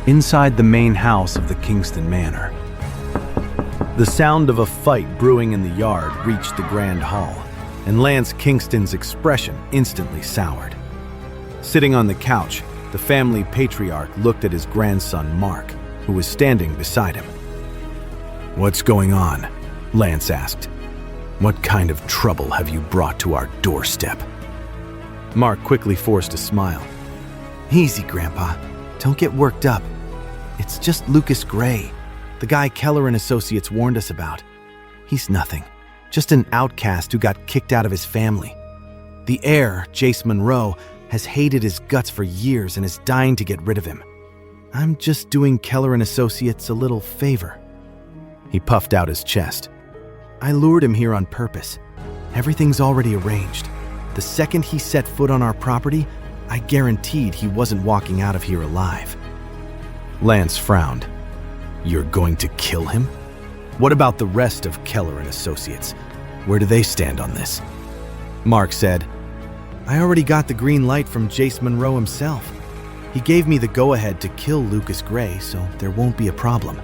inside the main house of the Kingston Manor. The sound of a fight brewing in the yard reached the grand hall, and Lance Kingston's expression instantly soured. Sitting on the couch, the family patriarch looked at his grandson Mark, who was standing beside him. "What's going on?" Lance asked. "What kind of trouble have you brought to our doorstep?" Mark quickly forced a smile. "Easy, Grandpa. Don't get worked up. It's just Lucas Gray, the guy Keller and Associates warned us about. He's nothing, just an outcast who got kicked out of his family. The heir, Jace Monroe, has hated his guts for years and is dying to get rid of him. I'm just doing Keller and Associates a little favor." He puffed out his chest. "I lured him here on purpose. Everything's already arranged. The second he set foot on our property, I guaranteed he wasn't walking out of here alive." Lance frowned. "You're going to kill him? What about the rest of Keller and Associates? Where do they stand on this?" Mark said, "I already got the green light from Jace Monroe himself. He gave me the go-ahead to kill Lucas Gray, so there won't be a problem.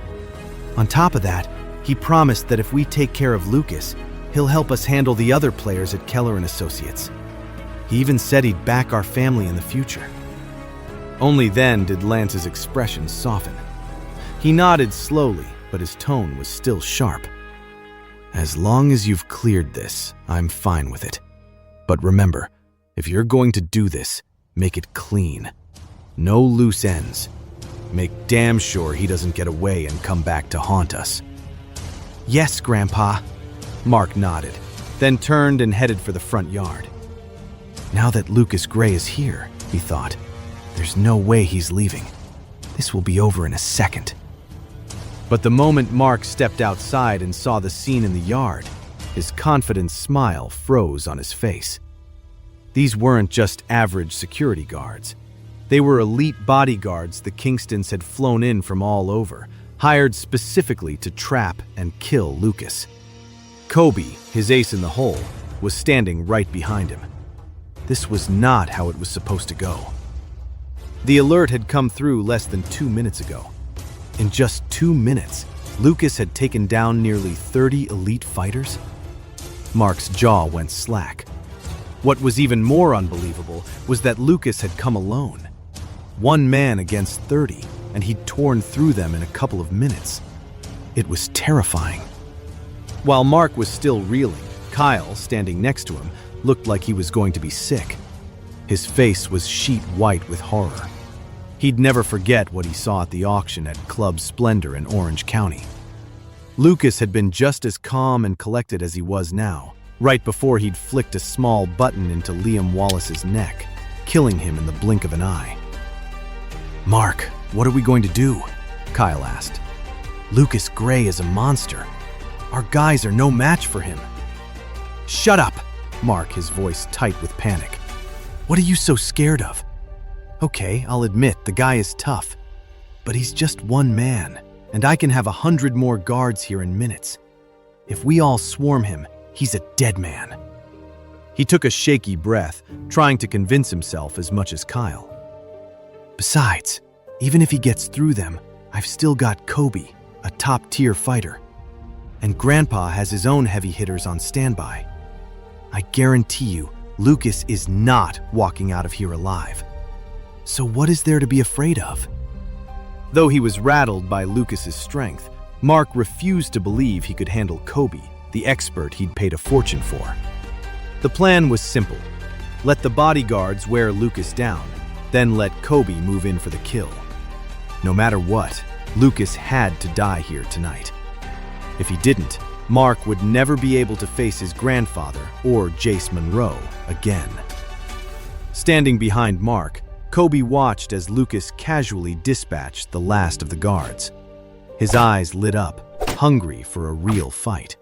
On top of that, he promised that if we take care of Lucas, he'll help us handle the other players at Keller and Associates. He even said he'd back our family in the future." Only then did Lance's expression soften. He nodded slowly, but his tone was still sharp. "As long as you've cleared this, I'm fine with it. But remember, if you're going to do this, make it clean. No loose ends. Make damn sure he doesn't get away and come back to haunt us." "Yes, Grandpa." Mark nodded, then turned and headed for the front yard. Now that Lucas Gray is here, he thought, there's no way he's leaving. This will be over in a second. But the moment Mark stepped outside and saw the scene in the yard, his confident smile froze on his face. These weren't just average security guards. They were elite bodyguards the Kingstons had flown in from all over, hired specifically to trap and kill Lucas. Kobe, his ace in the hole, was standing right behind him. This was not how it was supposed to go. The alert had come through less than 2 minutes ago. In just 2 minutes, Lucas had taken down nearly 30 elite fighters. Mark's jaw went slack. What was even more unbelievable was that Lucas had come alone. One man against 30, and he'd torn through them in a couple of minutes. It was terrifying. While Mark was still reeling, Kyle, standing next to him, looked like he was going to be sick. His face was sheet white with horror. He'd never forget what he saw at the auction at Club Splendor in Orange County. Lucas had been just as calm and collected as he was now, right before he'd flicked a small button into Liam Wallace's neck, killing him in the blink of an eye. "Mark, what are we going to do?" Kyle asked. "Lucas Gray is a monster. Our guys are no match for him." "Shut up!" Mark, his voice tight with panic. "What are you so scared of? Okay, I'll admit the guy is tough, but he's just one man, and I can have 100 more guards here in minutes. If we all swarm him, he's a dead man." He took a shaky breath, trying to convince himself as much as Kyle. "Besides, even if he gets through them, I've still got Kobe, a top-tier fighter. And Grandpa has his own heavy hitters on standby. I guarantee you, Lucas is not walking out of here alive. So what is there to be afraid of?" Though he was rattled by Lucas's strength, Mark refused to believe he could handle Kobe, the expert he'd paid a fortune for. The plan was simple. Let the bodyguards wear Lucas down, then let Kobe move in for the kill. No matter what, Lucas had to die here tonight. If he didn't, Mark would never be able to face his grandfather or Jace Monroe again. Standing behind Mark, Kobe watched as Lucas casually dispatched the last of the guards. His eyes lit up, hungry for a real fight.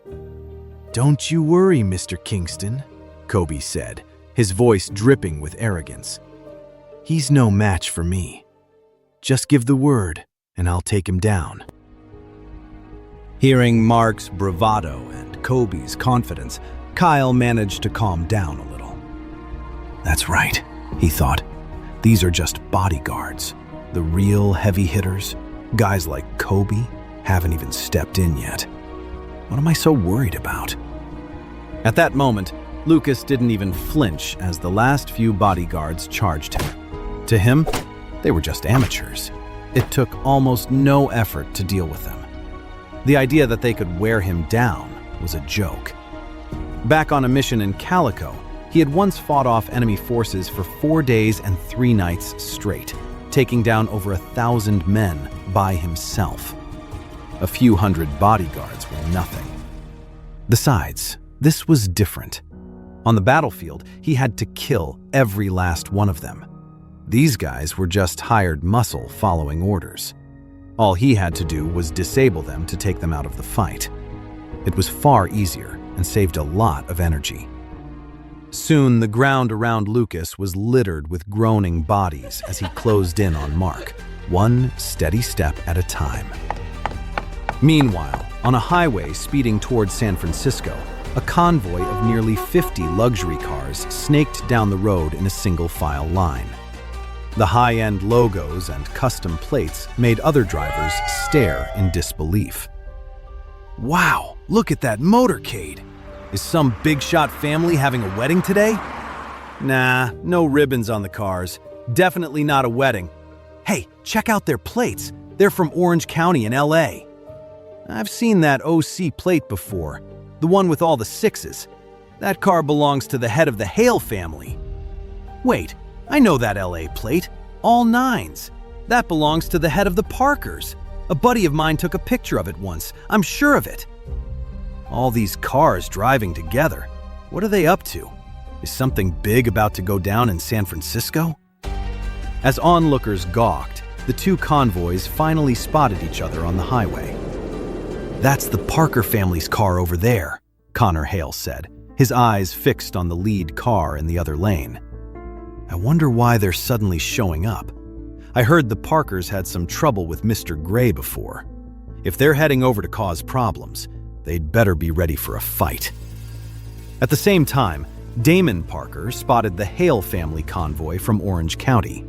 "Don't you worry, Mr. Kingston," Kobe said, his voice dripping with arrogance. "He's no match for me. Just give the word, and I'll take him down." Hearing Mark's bravado and Kobe's confidence, Kyle managed to calm down a little. "That's right," he thought. "These are just bodyguards. The real heavy hitters, guys like Kobe, haven't even stepped in yet. What am I so worried about? At that moment, Lucas didn't even flinch as the last few bodyguards charged him. To him, they were just amateurs. It took almost no effort to deal with them. The idea that they could wear him down was a joke. Back on a mission in Calico, he had once fought off enemy forces for 4 days and 3 nights straight, taking down over 1,000 men by himself. A few hundred bodyguards were nothing. Besides, this was different. On the battlefield, he had to kill every last one of them. These guys were just hired muscle following orders. All he had to do was disable them to take them out of the fight. It was far easier and saved a lot of energy. Soon, the ground around Lucas was littered with groaning bodies as he closed in on Mark, one steady step at a time. Meanwhile, on a highway speeding towards San Francisco, a convoy of nearly 50 luxury cars snaked down the road in a single-file line. The high-end logos and custom plates made other drivers stare in disbelief. Wow, look at that motorcade! Is some big-shot family having a wedding today? Nah, no ribbons on the cars. Definitely not a wedding. Hey, check out their plates. They're from Orange County in LA. I've seen that OC plate before, the one with all the 6s. That car belongs to the head of the Hale family. Wait, I know that LA plate, all 9s. That belongs to the head of the Parkers. A buddy of mine took a picture of it once, I'm sure of it. All these cars driving together, what are they up to? Is something big about to go down in San Francisco? As onlookers gawked, the two convoys finally spotted each other on the highway. That's the Parker family's car over there, Connor Hale said, his eyes fixed on the lead car in the other lane. I wonder why they're suddenly showing up. I heard the Parkers had some trouble with Mr. Gray before. If they're heading over to cause problems, they'd better be ready for a fight. At the same time, Damon Parker spotted the Hale family convoy from Orange County.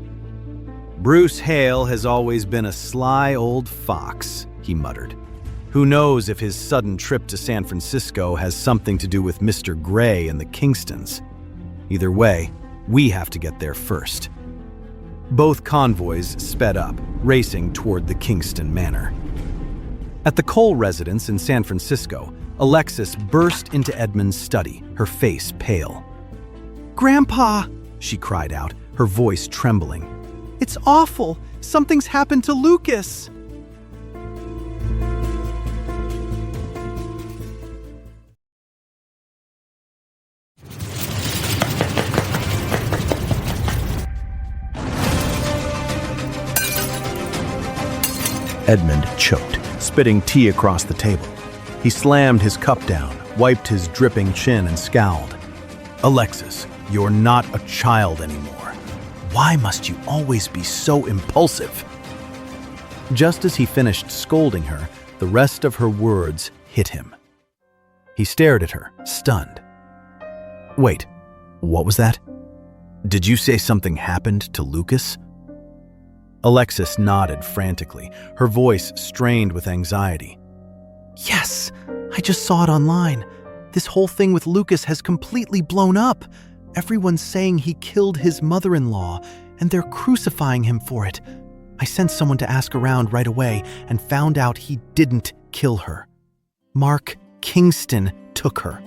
Bruce Hale has always been a sly old fox, he muttered. Who knows if his sudden trip to San Francisco has something to do with Mr. Gray and the Kingstons. Either way, we have to get there first. Both convoys sped up, racing toward the Kingston Manor. At the Cole residence in San Francisco, Alexis burst into Edmund's study, her face pale. "Grandpa," she cried out, her voice trembling. "It's awful! Something's happened to Lucas!" Edmund choked, spitting tea across the table. He slammed his cup down, wiped his dripping chin, and scowled. "Alexis, you're not a child anymore. Why must you always be so impulsive?" Just as he finished scolding her, the rest of her words hit him. He stared at her, stunned. "Wait, what was that? Did you say something happened to Lucas?" Alexis nodded frantically, her voice strained with anxiety. "Yes, I just saw it online. This whole thing with Lucas has completely blown up. Everyone's saying he killed his mother-in-law, and they're crucifying him for it. I sent someone to ask around right away and found out he didn't kill her. Mark Kingston took her.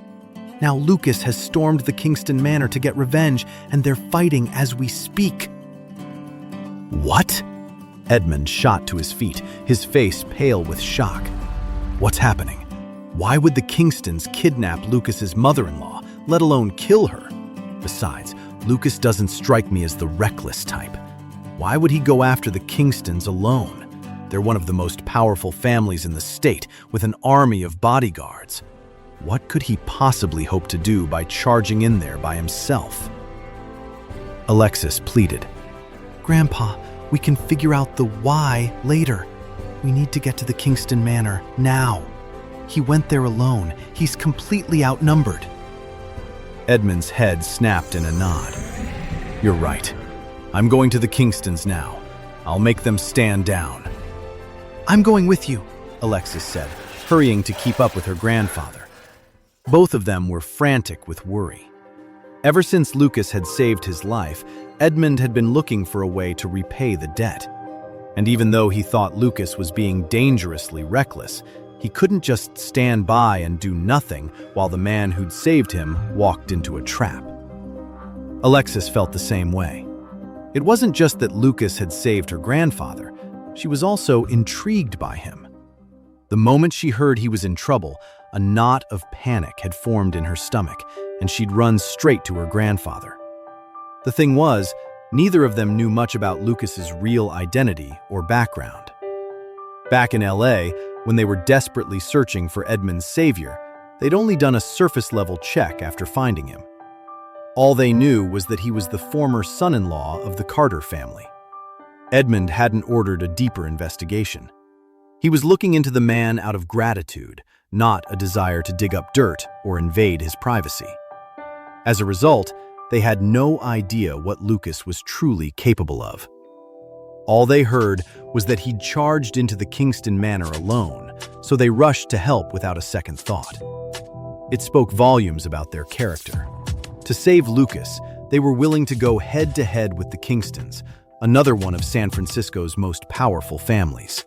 Now Lucas has stormed the Kingston Manor to get revenge, and they're fighting as we speak." "What?" Edmund shot to his feet, his face pale with shock. "What's happening? Why would the Kingstons kidnap Lucas's mother-in-law, let alone kill her? Besides, Lucas doesn't strike me as the reckless type. Why would he go after the Kingstons alone? They're one of the most powerful families in the state, with an army of bodyguards. What could he possibly hope to do by charging in there by himself?" Alexis pleaded. "Grandpa, we can figure out the why later. We need to get to the Kingston Manor now. He went there alone. He's completely outnumbered." Edmund's head snapped in a nod. "You're right. I'm going to the Kingstons now. I'll make them stand down." "I'm going with you," Alexis said, hurrying to keep up with her grandfather. Both of them were frantic with worry. Ever since Lucas had saved his life, Edmund had been looking for a way to repay the debt. And even though he thought Lucas was being dangerously reckless, he couldn't just stand by and do nothing while the man who'd saved him walked into a trap. Alexis felt the same way. It wasn't just that Lucas had saved her grandfather, she was also intrigued by him. The moment she heard he was in trouble, a knot of panic had formed in her stomach, and she'd run straight to her grandfather. The thing was, neither of them knew much about Lucas's real identity or background. Back in LA, when they were desperately searching for Edmund's savior, they'd only done a surface-level check after finding him. All they knew was that he was the former son-in-law of the Carter family. Edmund hadn't ordered a deeper investigation. He was looking into the man out of gratitude, not a desire to dig up dirt or invade his privacy. As a result, they had no idea what Lucas was truly capable of. All they heard was that he'd charged into the Kingston Manor alone, so they rushed to help without a second thought. It spoke volumes about their character. To save Lucas, they were willing to go head-to-head with the Kingstons, another one of San Francisco's most powerful families.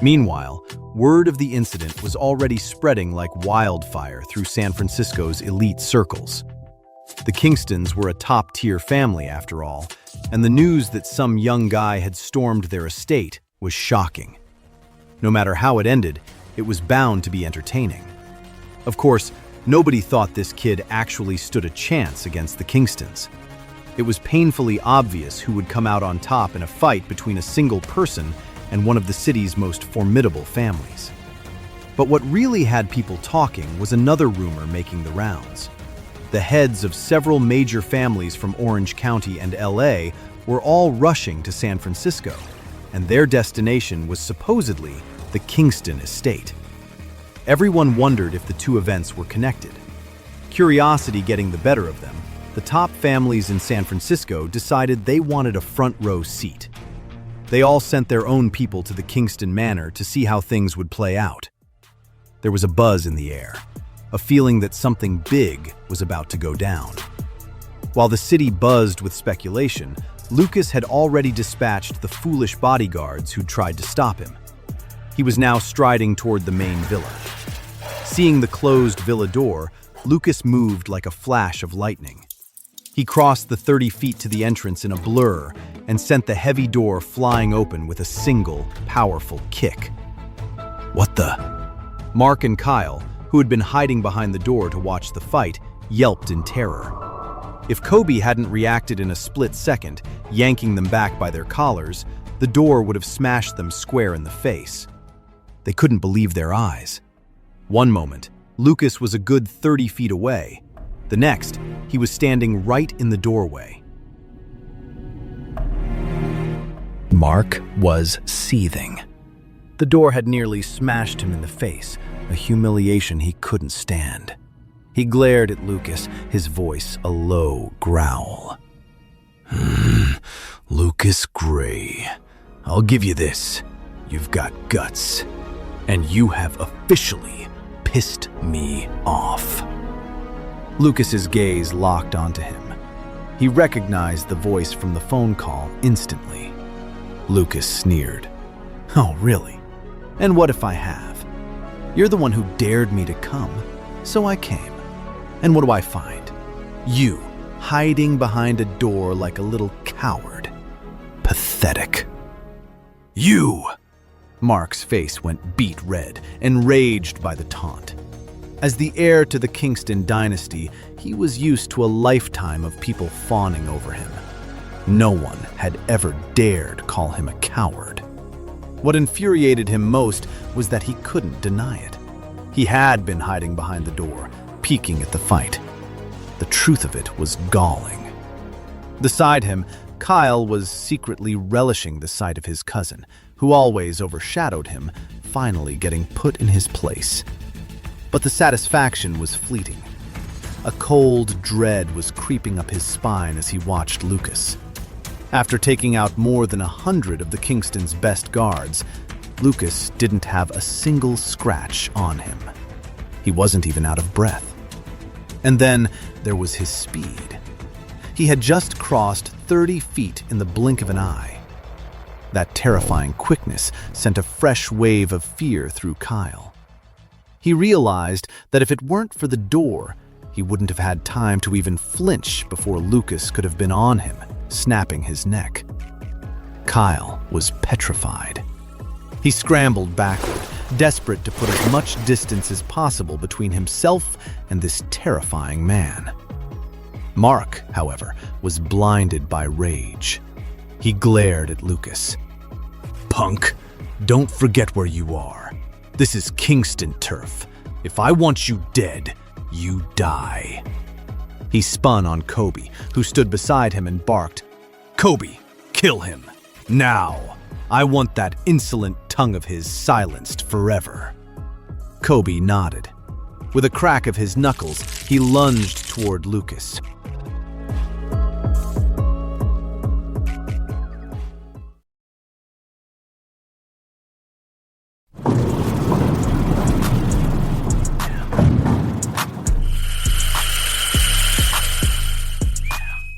Meanwhile, word of the incident was already spreading like wildfire through San Francisco's elite circles. The Kingstons were a top-tier family, after all, and the news that some young guy had stormed their estate was shocking. No matter how it ended, it was bound to be entertaining. Of course, nobody thought this kid actually stood a chance against the Kingstons. It was painfully obvious who would come out on top in a fight between a single person and one of the city's most formidable families. But what really had people talking was another rumor making the rounds. The heads of several major families from Orange County and LA were all rushing to San Francisco, and their destination was supposedly the Kingston estate. Everyone wondered if the two events were connected. Curiosity getting the better of them, the top families in San Francisco decided they wanted a front-row seat. They all sent their own people to the Kingston Manor to see how things would play out. There was a buzz in the air, a feeling that something big was about to go down. While the city buzzed with speculation, Lucas had already dispatched the foolish bodyguards who'd tried to stop him. He was now striding toward the main villa. Seeing the closed villa door, Lucas moved like a flash of lightning. He crossed the 30 feet to the entrance in a blur and sent the heavy door flying open with a single, powerful kick. "What the?" Mark and Kyle, who had been hiding behind the door to watch the fight, yelped in terror. If Kobe hadn't reacted in a split second, yanking them back by their collars, the door would have smashed them square in the face. They couldn't believe their eyes. One moment, Lucas was a good 30 feet away. The next, he was standing right in the doorway. Mark was seething. The door had nearly smashed him in the face, a humiliation he couldn't stand. He glared at Lucas, his voice a low growl. Lucas Gray, I'll give you this. You've got guts. And you have officially pissed me off." Lucas's gaze locked onto him. He recognized the voice from the phone call instantly. Lucas sneered. "Oh, really? And what if I have? You're the one who dared me to come, so I came. And what do I find? You, hiding behind a door like a little coward. Pathetic." "You!" Mark's face went beet red, enraged by the taunt. As the heir to the Kingston dynasty, he was used to a lifetime of people fawning over him. No one had ever dared call him a coward. What infuriated him most was that he couldn't deny it. He had been hiding behind the door, peeking at the fight. The truth of it was galling. Beside him, Kyle was secretly relishing the sight of his cousin, who always overshadowed him, finally getting put in his place. But the satisfaction was fleeting. A cold dread was creeping up his spine as he watched Lucas. After taking out more than 100 of the Kingston's best guards, Lucas didn't have a single scratch on him. He wasn't even out of breath. And then there was his speed. He had just crossed 30 feet in the blink of an eye. That terrifying quickness sent a fresh wave of fear through Kyle. He realized that if it weren't for the door, he wouldn't have had time to even flinch before Lucas could have been on him, snapping his neck. Kyle was petrified. He scrambled backward, desperate to put as much distance as possible between himself and this terrifying man. Mark, however, was blinded by rage. He glared at Lucas. "Punk, don't forget where you are. This is Kingston turf. If I want you dead, you die." He spun on Kobe, who stood beside him, and barked, "Kobe, kill him. Now. I want that insolent tongue of his silenced forever." Kobe nodded. With a crack of his knuckles, he lunged toward Lucas.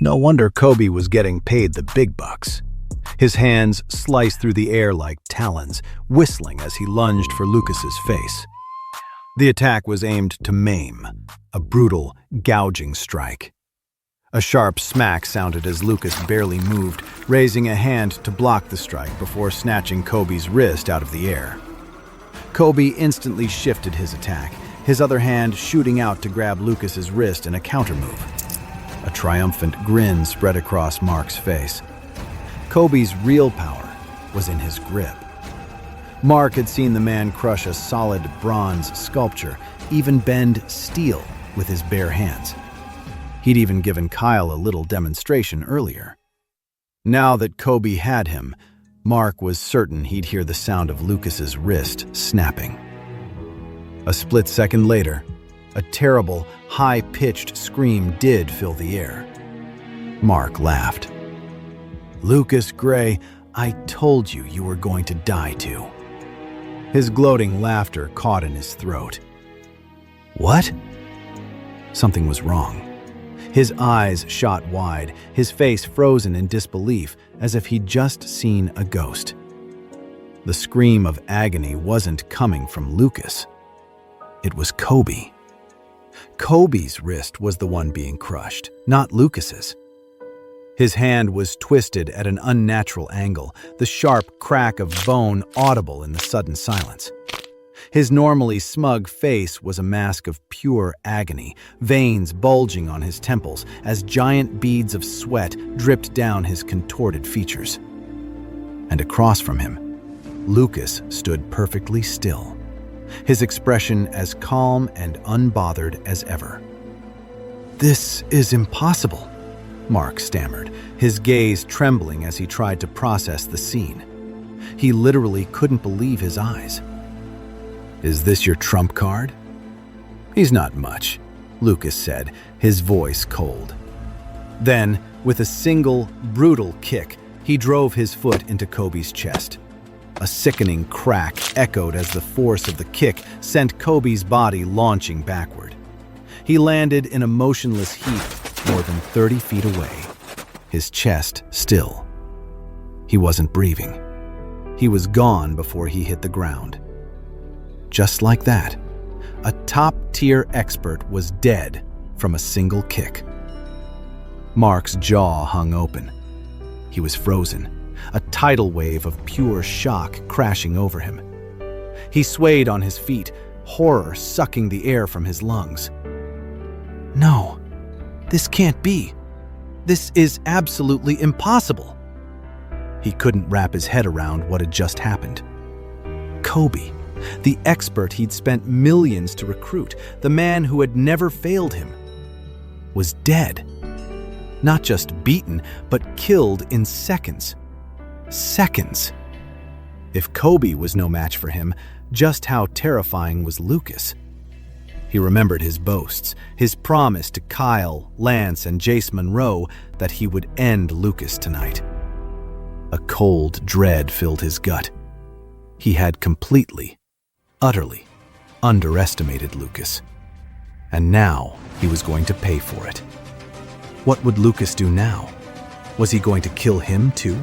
No wonder Kobe was getting paid the big bucks. His hands sliced through the air like talons, whistling as he lunged for Lucas's face. The attack was aimed to maim, a brutal, gouging strike. A sharp smack sounded as Lucas barely moved, raising a hand to block the strike before snatching Kobe's wrist out of the air. Kobe instantly shifted his attack, his other hand shooting out to grab Lucas's wrist in a countermove. A triumphant grin spread across Mark's face. Kobe's real power was in his grip. Mark had seen the man crush a solid bronze sculpture, even bend steel with his bare hands. He'd even given Kyle a little demonstration earlier. Now that Kobe had him, Mark was certain he'd hear the sound of Lucas's wrist snapping. A split second later, a terrible, high-pitched scream did fill the air. Mark laughed. "Lucas Gray, I told you you were going to die too." His gloating laughter caught in his throat. What? Something was wrong. His eyes shot wide, his face frozen in disbelief, as if he'd just seen a ghost. The scream of agony wasn't coming from Lucas. It was Kobe. Kobe's wrist was the one being crushed, not Lucas's. His hand was twisted at an unnatural angle, the sharp crack of bone audible in the sudden silence. His normally smug face was a mask of pure agony, veins bulging on his temples as giant beads of sweat dripped down his contorted features. And across from him, Lucas stood perfectly still, his expression as calm and unbothered as ever. "This is impossible," Mark stammered, his gaze trembling as he tried to process the scene. He literally couldn't believe his eyes. "Is this your trump card?" "He's not much," Lucas said, his voice cold. Then, with a single, brutal kick, he drove his foot into Kobe's chest. A sickening crack echoed as the force of the kick sent Kobe's body launching backward. He landed in a motionless heap more than 30 feet away, his chest still. He wasn't breathing. He was gone before he hit the ground. Just like that, a top-tier expert was dead from a single kick. Mark's jaw hung open. He was frozen, a tidal wave of pure shock crashing over him. He swayed on his feet, horror sucking the air from his lungs. "No, this can't be. This is absolutely impossible." He couldn't wrap his head around what had just happened. Kobe, the expert he'd spent millions to recruit, the man who had never failed him, was dead. Not just beaten, but killed in seconds. Seconds. If Kobe was no match for him, just how terrifying was Lucas? He remembered his boasts, his promise to Kyle, Lance, and Jace Monroe that he would end Lucas tonight. A cold dread filled his gut. He had completely, utterly underestimated Lucas. And now he was going to pay for it. What would Lucas do now? Was he going to kill him too?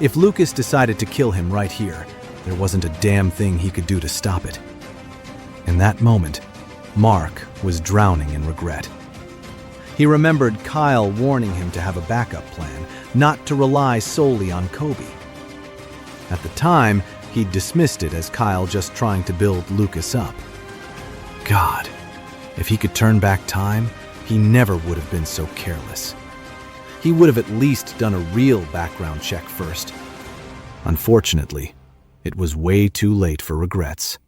If Lucas decided to kill him right here, there wasn't a damn thing he could do to stop it. In that moment, Mark was drowning in regret. He remembered Kyle warning him to have a backup plan, not to rely solely on Kobe. At the time, he'd dismissed it as Kyle just trying to build Lucas up. God, if he could turn back time, he never would have been so careless. He would have at least done a real background check first. Unfortunately, it was way too late for regrets.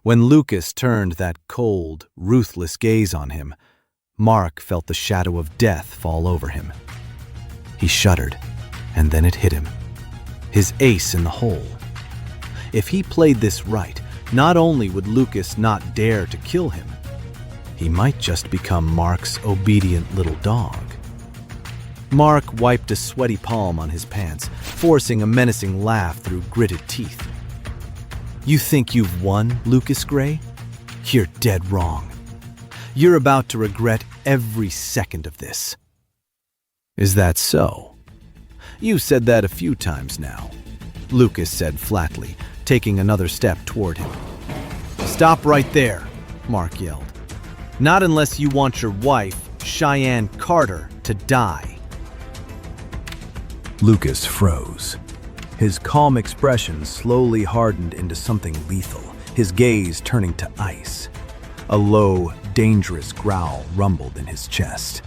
When Lucas turned that cold, ruthless gaze on him, Mark felt the shadow of death fall over him. He shuddered, and then it hit him. His ace in the hole. If he played this right, not only would Lucas not dare to kill him, he might just become Mark's obedient little dog. Mark wiped a sweaty palm on his pants, forcing a menacing laugh through gritted teeth. You think you've won, Lucas Gray? You're dead wrong. You're about to regret every second of this. Is that so? You've said that a few times now, Lucas said flatly, taking another step toward him. Stop right there, Mark yelled. Not unless you want your wife, Cheyenne Carter, to die. Lucas froze. His calm expression slowly hardened into something lethal, his gaze turning to ice. A low, dangerous growl rumbled in his chest.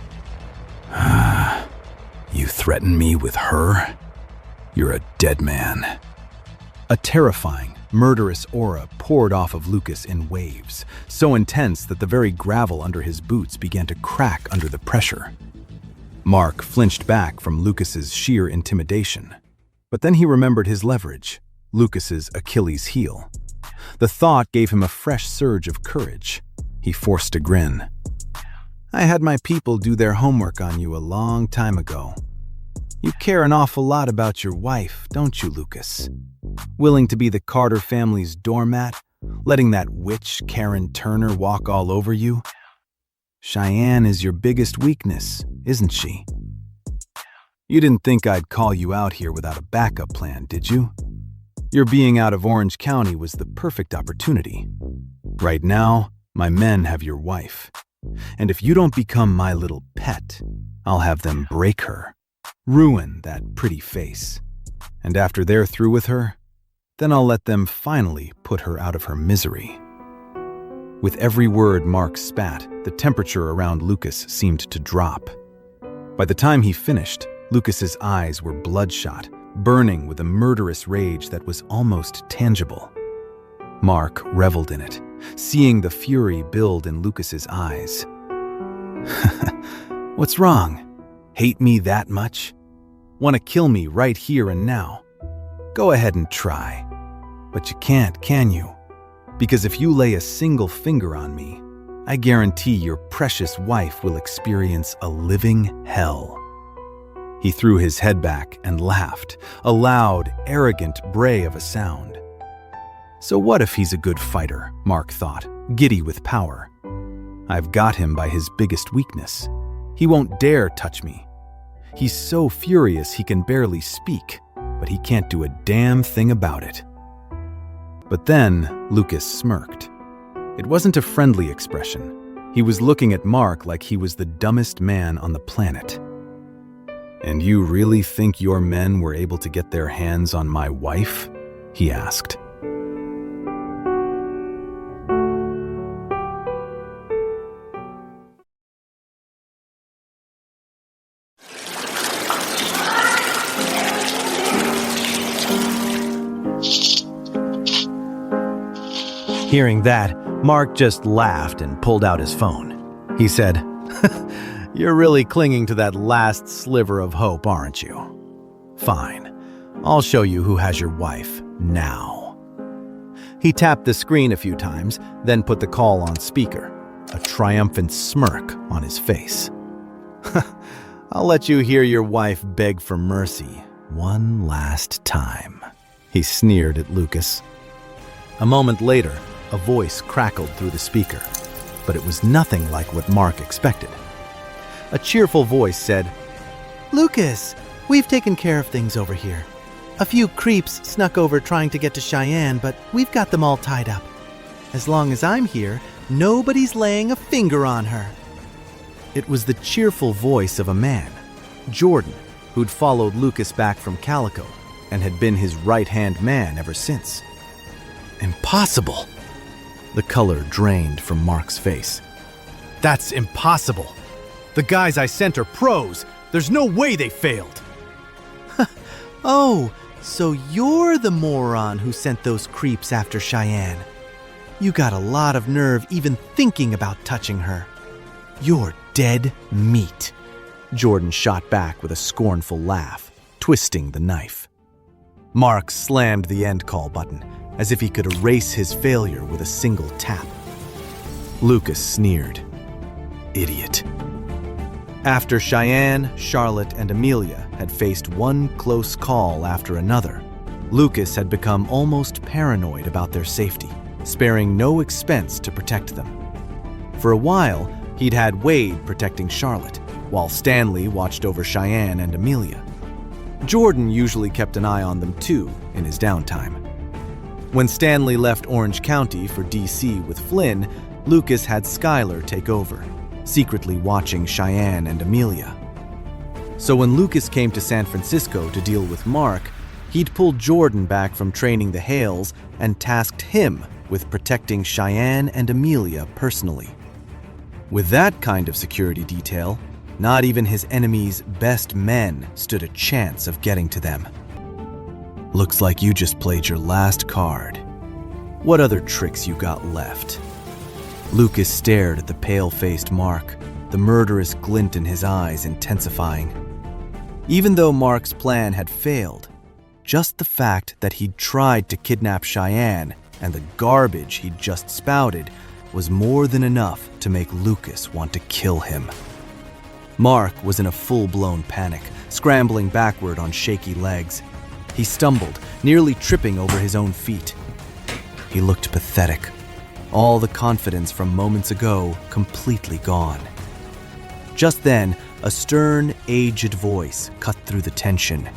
You threaten me with her? You're a dead man. A terrifying, murderous aura poured off of Lucas in waves, so intense that the very gravel under his boots began to crack under the pressure. Mark flinched back from Lucas's sheer intimidation. But then he remembered his leverage, Lucas's Achilles heel. The thought gave him a fresh surge of courage. He forced a grin. I had my people do their homework on you a long time ago. You care an awful lot about your wife, don't you, Lucas? Willing to be the Carter family's doormat, letting that witch Karen Turner walk all over you? Cheyenne is your biggest weakness, isn't she? You didn't think I'd call you out here without a backup plan, did you? Your being out of Orange County was the perfect opportunity. Right now, my men have your wife. And if you don't become my little pet, I'll have them break her, ruin that pretty face. And after they're through with her, then I'll let them finally put her out of her misery. With every word Mark spat, the temperature around Lucas seemed to drop. By the time he finished, Lucas's eyes were bloodshot, burning with a murderous rage that was almost tangible. Mark reveled in it, seeing the fury build in Lucas's eyes. What's wrong? Hate me that much? Want to kill me right here and now? Go ahead and try. But you can't, can you? Because if you lay a single finger on me, I guarantee your precious wife will experience a living hell. He threw his head back and laughed, a loud, arrogant bray of a sound. So what if he's a good fighter, Mark thought, giddy with power. I've got him by his biggest weakness. He won't dare touch me. He's so furious he can barely speak, but he can't do a damn thing about it. But then Lucas smirked. It wasn't a friendly expression. He was looking at Mark like he was the dumbest man on the planet. And you really think your men were able to get their hands on my wife? He asked. Hearing that, Mark just laughed and pulled out his phone. He said, You're really clinging to that last sliver of hope, aren't you? Fine. I'll show you who has your wife now. He tapped the screen a few times, then put the call on speaker, a triumphant smirk on his face. I'll let you hear your wife beg for mercy, One last time. He sneered at Lucas. A moment later, a voice crackled through the speaker, but it was nothing like what Mark expected. A cheerful voice said, Lucas, we've taken care of things over here. A few creeps snuck over trying to get to Cheyenne, but we've got them all tied up. As long as I'm here, nobody's laying a finger on her. It was the cheerful voice of a man, Jordan, who'd followed Lucas back from Calico and had been his right-hand man ever since. Impossible! The color drained from Mark's face. That's impossible! The guys I sent are pros! There's no way they failed! Oh, so you're the moron who sent those creeps after Cheyenne. You got a lot of nerve even thinking about touching her. You're dead meat. Jordan shot back with a scornful laugh, twisting the knife. Mark slammed the end call button, as if he could erase his failure with a single tap. Lucas sneered. Idiot. After Cheyenne, Charlotte, and Amelia had faced one close call after another, Lucas had become almost paranoid about their safety, sparing no expense to protect them. For a while, he'd had Wade protecting Charlotte, while Stanley watched over Cheyenne and Amelia. Jordan usually kept an eye on them too in his downtime. When Stanley left Orange County for D.C. with Flynn, Lucas had Skylar take over, secretly watching Cheyenne and Amelia. So when Lucas came to San Francisco to deal with Mark, he'd pulled Jordan back from training the Hales and tasked him with protecting Cheyenne and Amelia personally. With that kind of security detail, not even his enemy's best men stood a chance of getting to them. Looks like you just played your last card. What other tricks you got left? Lucas stared at the pale-faced Mark, the murderous glint in his eyes intensifying. Even though Mark's plan had failed, just the fact that he'd tried to kidnap Cheyenne and the garbage he'd just spouted was more than enough to make Lucas want to kill him. Mark was in a full-blown panic, scrambling backward on shaky legs. He stumbled, nearly tripping over his own feet. He looked pathetic, all the confidence from moments ago completely gone. Just then, a stern, aged voice cut through the tension.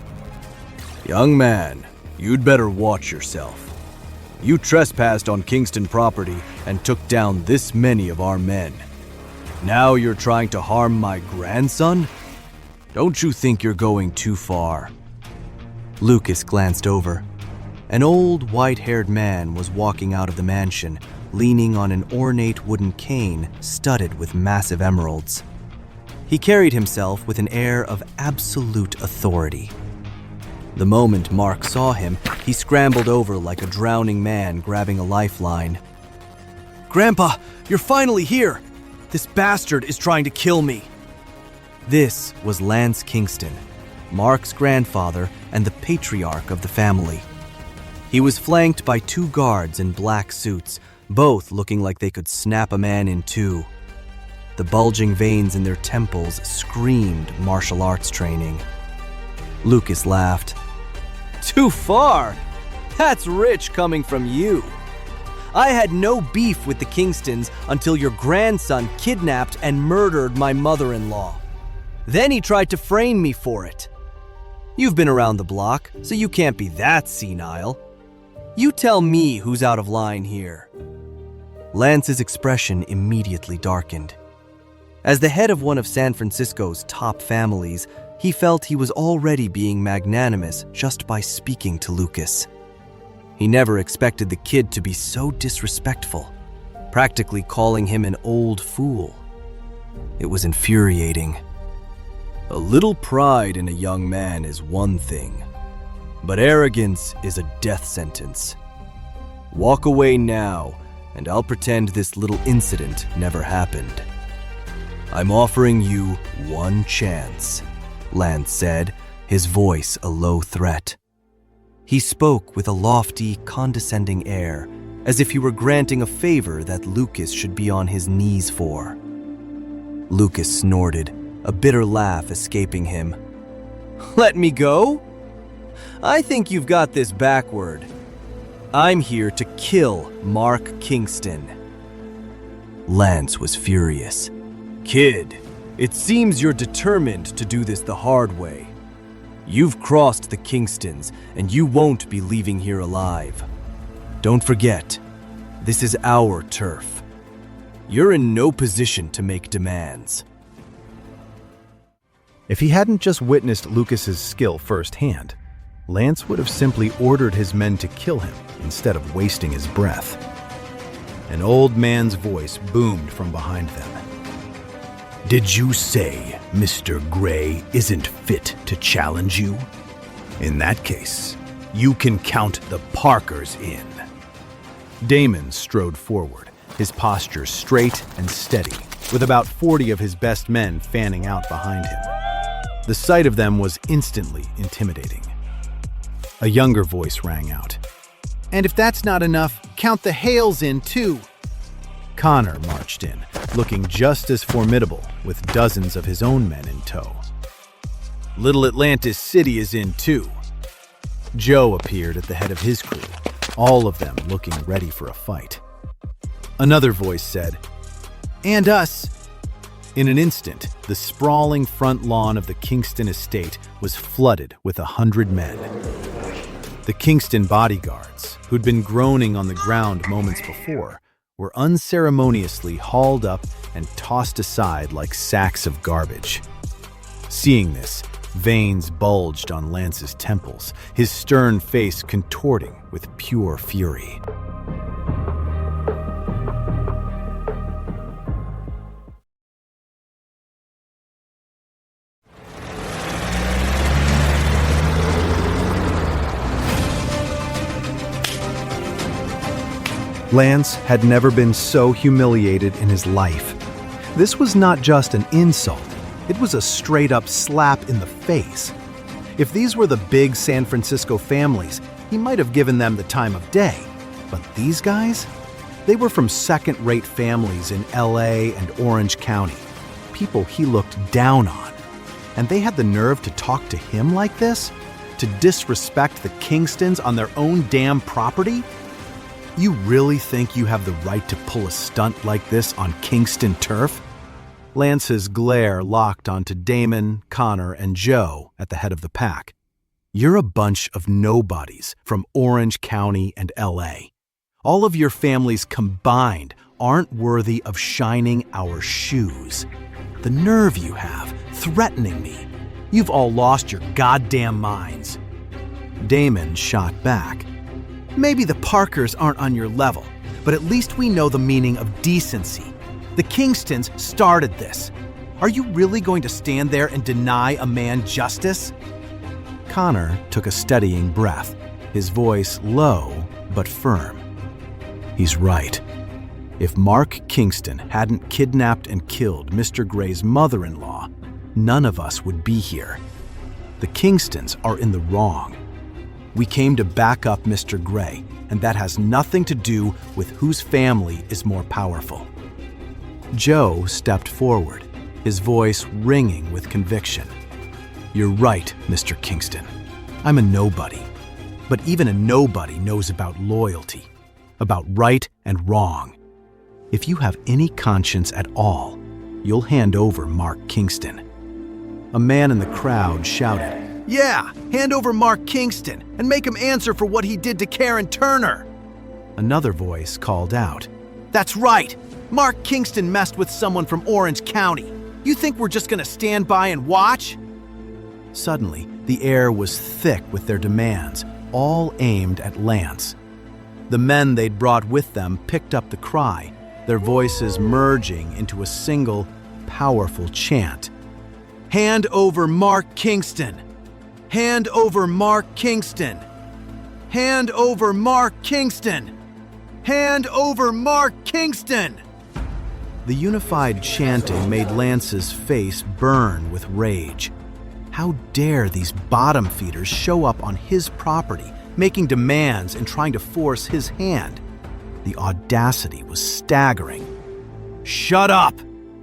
"Young man, you'd better watch yourself. You trespassed on Kingston property and took down this many of our men. Now you're trying to harm my grandson? Don't you think you're going too far?" Lucas glanced over. An old, white-haired man was walking out of the mansion, leaning on an ornate wooden cane studded with massive emeralds. He carried himself with an air of absolute authority. The moment Mark saw him, he scrambled over like a drowning man grabbing a lifeline. "Grandpa, you're finally here! This bastard is trying to kill me!" This was Lance Kingston, Mark's grandfather and the patriarch of the family. He was flanked by two guards in black suits, both looking like they could snap a man in two. The bulging veins in their temples screamed martial arts training. Lucas laughed. "Too far? That's rich coming from you. I had no beef with the Kingstons until your grandson kidnapped and murdered my mother-in-law. Then he tried to frame me for it. You've been around the block, so you can't be that senile. You tell me who's out of line here." Lance's expression immediately darkened. As the head of one of San Francisco's top families, he felt he was already being magnanimous just by speaking to Lucas. He never expected the kid to be so disrespectful, practically calling him an old fool. It was infuriating. A little pride in a young man is one thing, but arrogance is a death sentence. Walk away now, and I'll pretend this little incident never happened. I'm offering you one chance, Lance said, his voice a low threat. He spoke with a lofty, condescending air, as if he were granting a favor that Lucas should be on his knees for. Lucas snorted, a bitter laugh escaping him. "Let me go? I think you've got this backward. I'm here to kill Mark Kingston. Lance was furious. Kid, it seems you're determined to do this the hard way. You've crossed the Kingstons, and you won't be leaving here alive. Don't forget, this is our turf. You're in no position to make demands. If he hadn't just witnessed Lucas's skill firsthand, Lance would have simply ordered his men to kill him instead of wasting his breath. An old man's voice boomed from behind them. Did you say Mr. Gray isn't fit to challenge you? In that case, you can count the Parkers in. Damon strode forward, his posture straight and steady, with about 40 of his best men fanning out behind him. The sight of them was instantly intimidating. A younger voice rang out. And if that's not enough, count the Hales in too. Connor marched in, looking just as formidable, with dozens of his own men in tow. Little Atlantis City is in too. Joe appeared at the head of his crew, all of them looking ready for a fight. Another voice said, And us. In an instant, the sprawling front lawn of the Kingston estate was flooded with 100 men. The Kingston bodyguards, who'd been groaning on the ground moments before, were unceremoniously hauled up and tossed aside like sacks of garbage. Seeing this, veins bulged on Lance's temples, his stern face contorting with pure fury. Lance had never been so humiliated in his life. This was not just an insult, it was a straight-up slap in the face. If these were the big San Francisco families, he might have given them the time of day. But these guys? They were from second-rate families in LA and Orange County, people he looked down on. And they had the nerve to talk to him like this? To disrespect the Kingstons on their own damn property? You really think you have the right to pull a stunt like this on Kingston turf? Lance's glare locked onto Damon, Connor, and Joe at the head of the pack. You're a bunch of nobodies from Orange County and LA. All of your families combined aren't worthy of shining our shoes. The nerve you have, threatening me. You've all lost your goddamn minds. Damon shot back. Maybe the Parkers aren't on your level, but at least we know the meaning of decency. The Kingstons started this. Are you really going to stand there and deny a man justice? Connor took a steadying breath, his voice low but firm. He's right. If Mark Kingston hadn't kidnapped and killed Mr. Gray's mother-in-law, none of us would be here. The Kingstons are in the wrong. We came to back up Mr. Gray, and that has nothing to do with whose family is more powerful. Joe stepped forward, his voice ringing with conviction. You're right, Mr. Kingston. I'm a nobody. But even a nobody knows about loyalty, about right and wrong. If you have any conscience at all, you'll hand over Mark Kingston. A man in the crowd shouted, Yeah, hand over Mark Kingston and make him answer for what he did to Karen Turner. Another voice called out, That's right. Mark Kingston messed with someone from Orange County. You think we're just going to stand by and watch? Suddenly, the air was thick with their demands, all aimed at Lance. The men they'd brought with them picked up the cry, their voices merging into a single, powerful chant. Hand over Mark Kingston! Hand over Mark Kingston! Hand over Mark Kingston! Hand over Mark Kingston! The unified chanting made Lance's face burn with rage. How dare these bottom feeders show up on his property, making demands and trying to force his hand? The audacity was staggering. Shut up,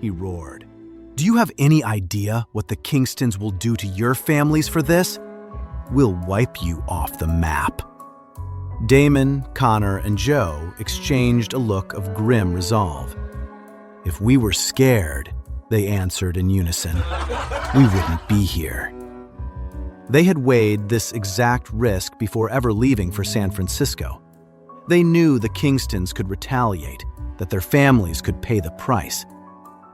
he roared. Do you have any idea what the Kingstons will do to your families for this? we'll wipe you off the map." Damon, Connor, and Joe exchanged a look of grim resolve. "If we were scared," they answered in unison, "we wouldn't be here." They had weighed this exact risk before ever leaving for San Francisco. They knew the Kingstons could retaliate, that their families could pay the price.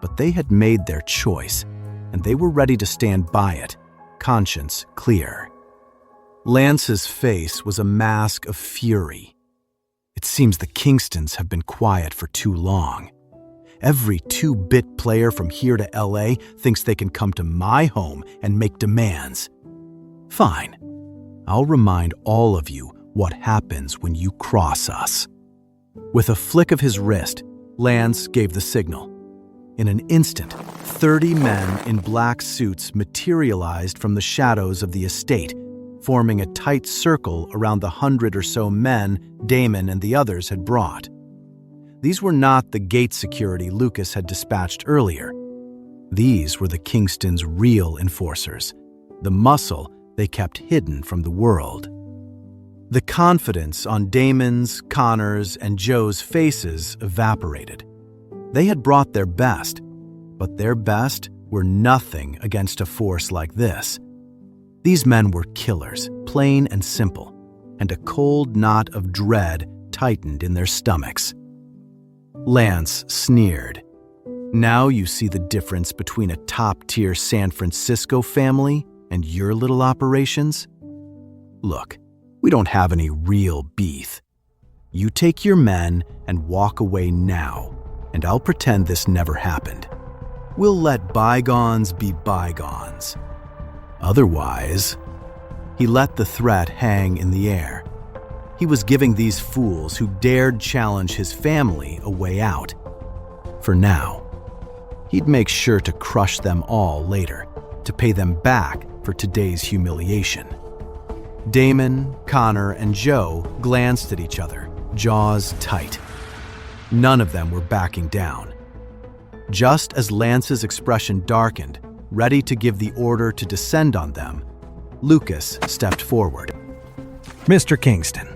But they had made their choice, and they were ready to stand by it, conscience clear. Lance's face was a mask of fury. "It seems the Kingstons have been quiet for too long. Every 2-bit player from here to LA thinks they can come to my home and make demands. Fine, I'll remind all of you what happens when you cross us." With a flick of his wrist, Lance gave the signal. In an instant, 30 men in black suits materialized from the shadows of the estate, forming a tight circle around the 100 or so men Damon and the others had brought. These were not the gate security Lucas had dispatched earlier. These were the Kingstons' real enforcers, the muscle they kept hidden from the world. The confidence on Damon's, Connor's, and Joe's faces evaporated. They had brought their best, but their best were nothing against a force like this. These men were killers, plain and simple, and a cold knot of dread tightened in their stomachs. Lance sneered. "Now you see the difference between a top-tier San Francisco family and your little operations? Look, we don't have any real beef. You take your men and walk away now, and I'll pretend this never happened. We'll let bygones be bygones. Otherwise..." He let the threat hang in the air. He was giving these fools who dared challenge his family a way out. For now. He'd make sure to crush them all later, to pay them back for today's humiliation. Damon, Connor, and Joe glanced at each other, jaws tight. None of them were backing down. Just as Lance's expression darkened, ready to give the order to descend on them, Lucas stepped forward. "Mr. Kingston,"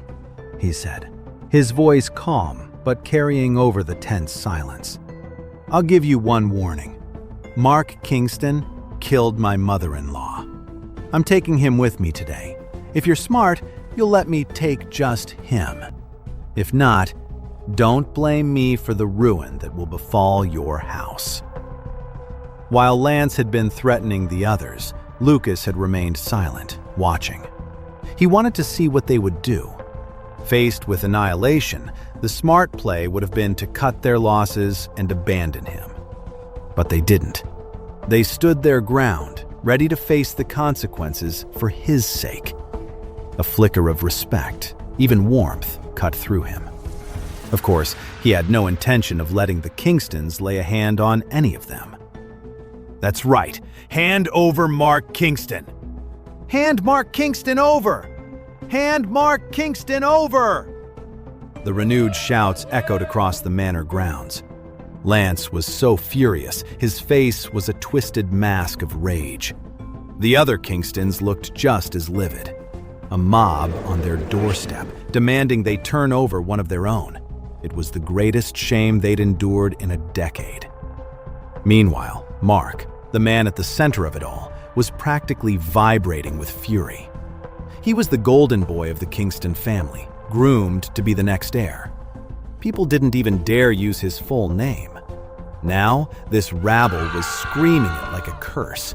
he said, his voice calm but carrying over the tense silence. "I'll give you one warning. Mark Kingston killed my mother-in-law. I'm taking him with me today. If you're smart, you'll let me take just him. If not, don't blame me for the ruin that will befall your house." While Lance had been threatening the others, Lucas had remained silent, watching. He wanted to see what they would do. Faced with annihilation, the smart play would have been to cut their losses and abandon him. But they didn't. They stood their ground, ready to face the consequences for his sake. A flicker of respect, even warmth, cut through him. Of course, he had no intention of letting the Kingstons lay a hand on any of them. "That's right. Hand over Mark Kingston." "Hand Mark Kingston over! Hand Mark Kingston over!" The renewed shouts echoed across the manor grounds. Lance was so furious, his face was a twisted mask of rage. The other Kingstons looked just as livid. A mob on their doorstep, demanding they turn over one of their own. It was the greatest shame they'd endured in a decade. Meanwhile, Mark, the man at the center of it all, was practically vibrating with fury. He was the golden boy of the Kingston family, groomed to be the next heir. People didn't even dare use his full name. Now, this rabble was screaming it like a curse.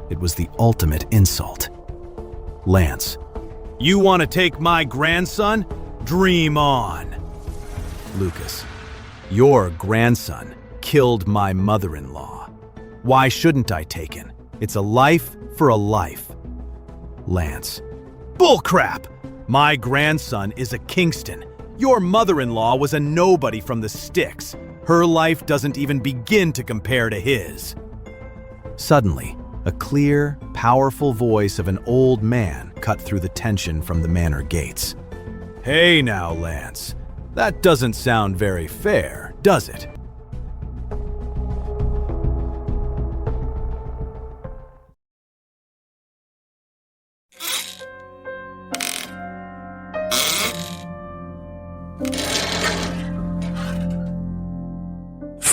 It was the ultimate insult. "Lance, you want to take my grandson? Dream on." Lucas, "Your grandson killed my mother-in-law. Why shouldn't I take him? It's a life for a life." Lance, "Bullcrap! My grandson is a Kingston. Your mother-in-law was a nobody from the sticks. Her life doesn't even begin to compare to his." Suddenly, a clear, powerful voice of an old man cut through the tension from the manor gates. "Hey now, Lance. That doesn't sound very fair, does it?"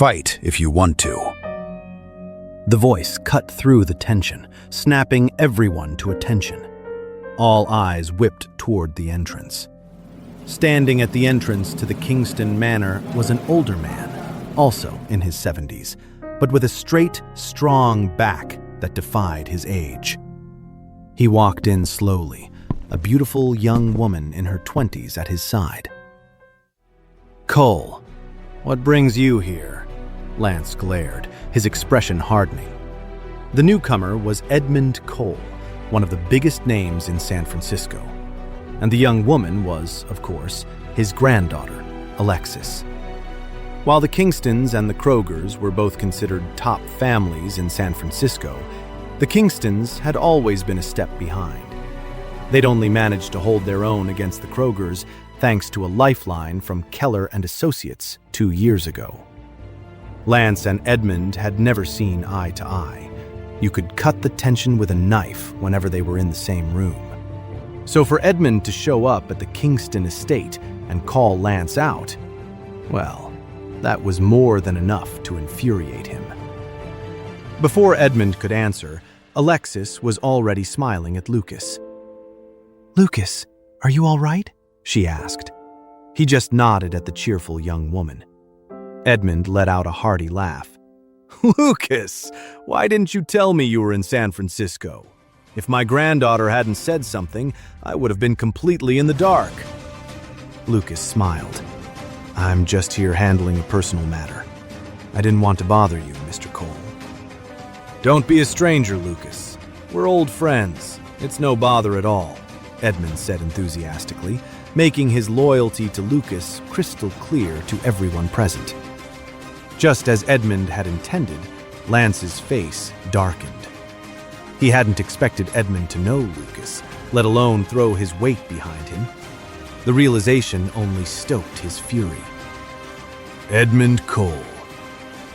fight if you want to." The voice cut through the tension, snapping everyone to attention. All eyes whipped toward the entrance. Standing at the entrance to the Kingston Manor was an older man, also in his 70s, but with a straight, strong back that defied his age. He walked in slowly, a beautiful young woman in her 20s at his side. "Cole, what brings you here?" Lance glared, his expression hardening. The newcomer was Edmund Cole, one of the biggest names in San Francisco. And the young woman was, of course, his granddaughter, Alexis. While the Kingstons and the Krogers were both considered top families in San Francisco, the Kingstons had always been a step behind. They'd only managed to hold their own against the Krogers thanks to a lifeline from Keller and Associates 2 years ago. Lance and Edmund had never seen eye to eye. You could cut the tension with a knife whenever they were in the same room. So for Edmund to show up at the Kingston estate and call Lance out, well, that was more than enough to infuriate him. Before Edmund could answer, Alexis was already smiling at Lucas. "Lucas, are you all right?" she asked. He just nodded at the cheerful young woman. Edmund let out a hearty laugh. "Lucas, why didn't you tell me you were in San Francisco? If my granddaughter hadn't said something, I would have been completely in the dark." Lucas smiled. "I'm just here handling a personal matter. I didn't want to bother you, Mr. Cole." "Don't be a stranger, Lucas. We're old friends. It's no bother at all," Edmund said enthusiastically, making his loyalty to Lucas crystal clear to everyone present. Just as Edmund had intended, Lance's face darkened. He hadn't expected Edmund to know Lucas, let alone throw his weight behind him. The realization only stoked his fury. "Edmund Cole,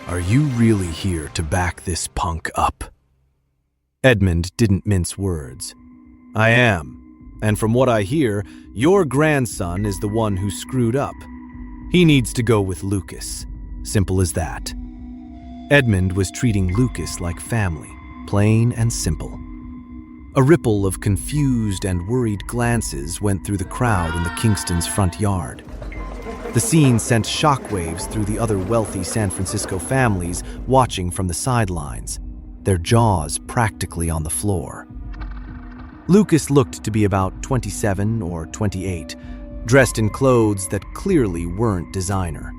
are you really here to back this punk up?" Edmund didn't mince words. "I am, and from what I hear, your grandson is the one who screwed up. He needs to go with Lucas. Simple as that." Edmund was treating Lucas like family, plain and simple. A ripple of confused and worried glances went through the crowd in the Kingston's front yard. The scene sent shockwaves through the other wealthy San Francisco families watching from the sidelines, their jaws practically on the floor. Lucas looked to be about 27 or 28, dressed in clothes that clearly weren't designer.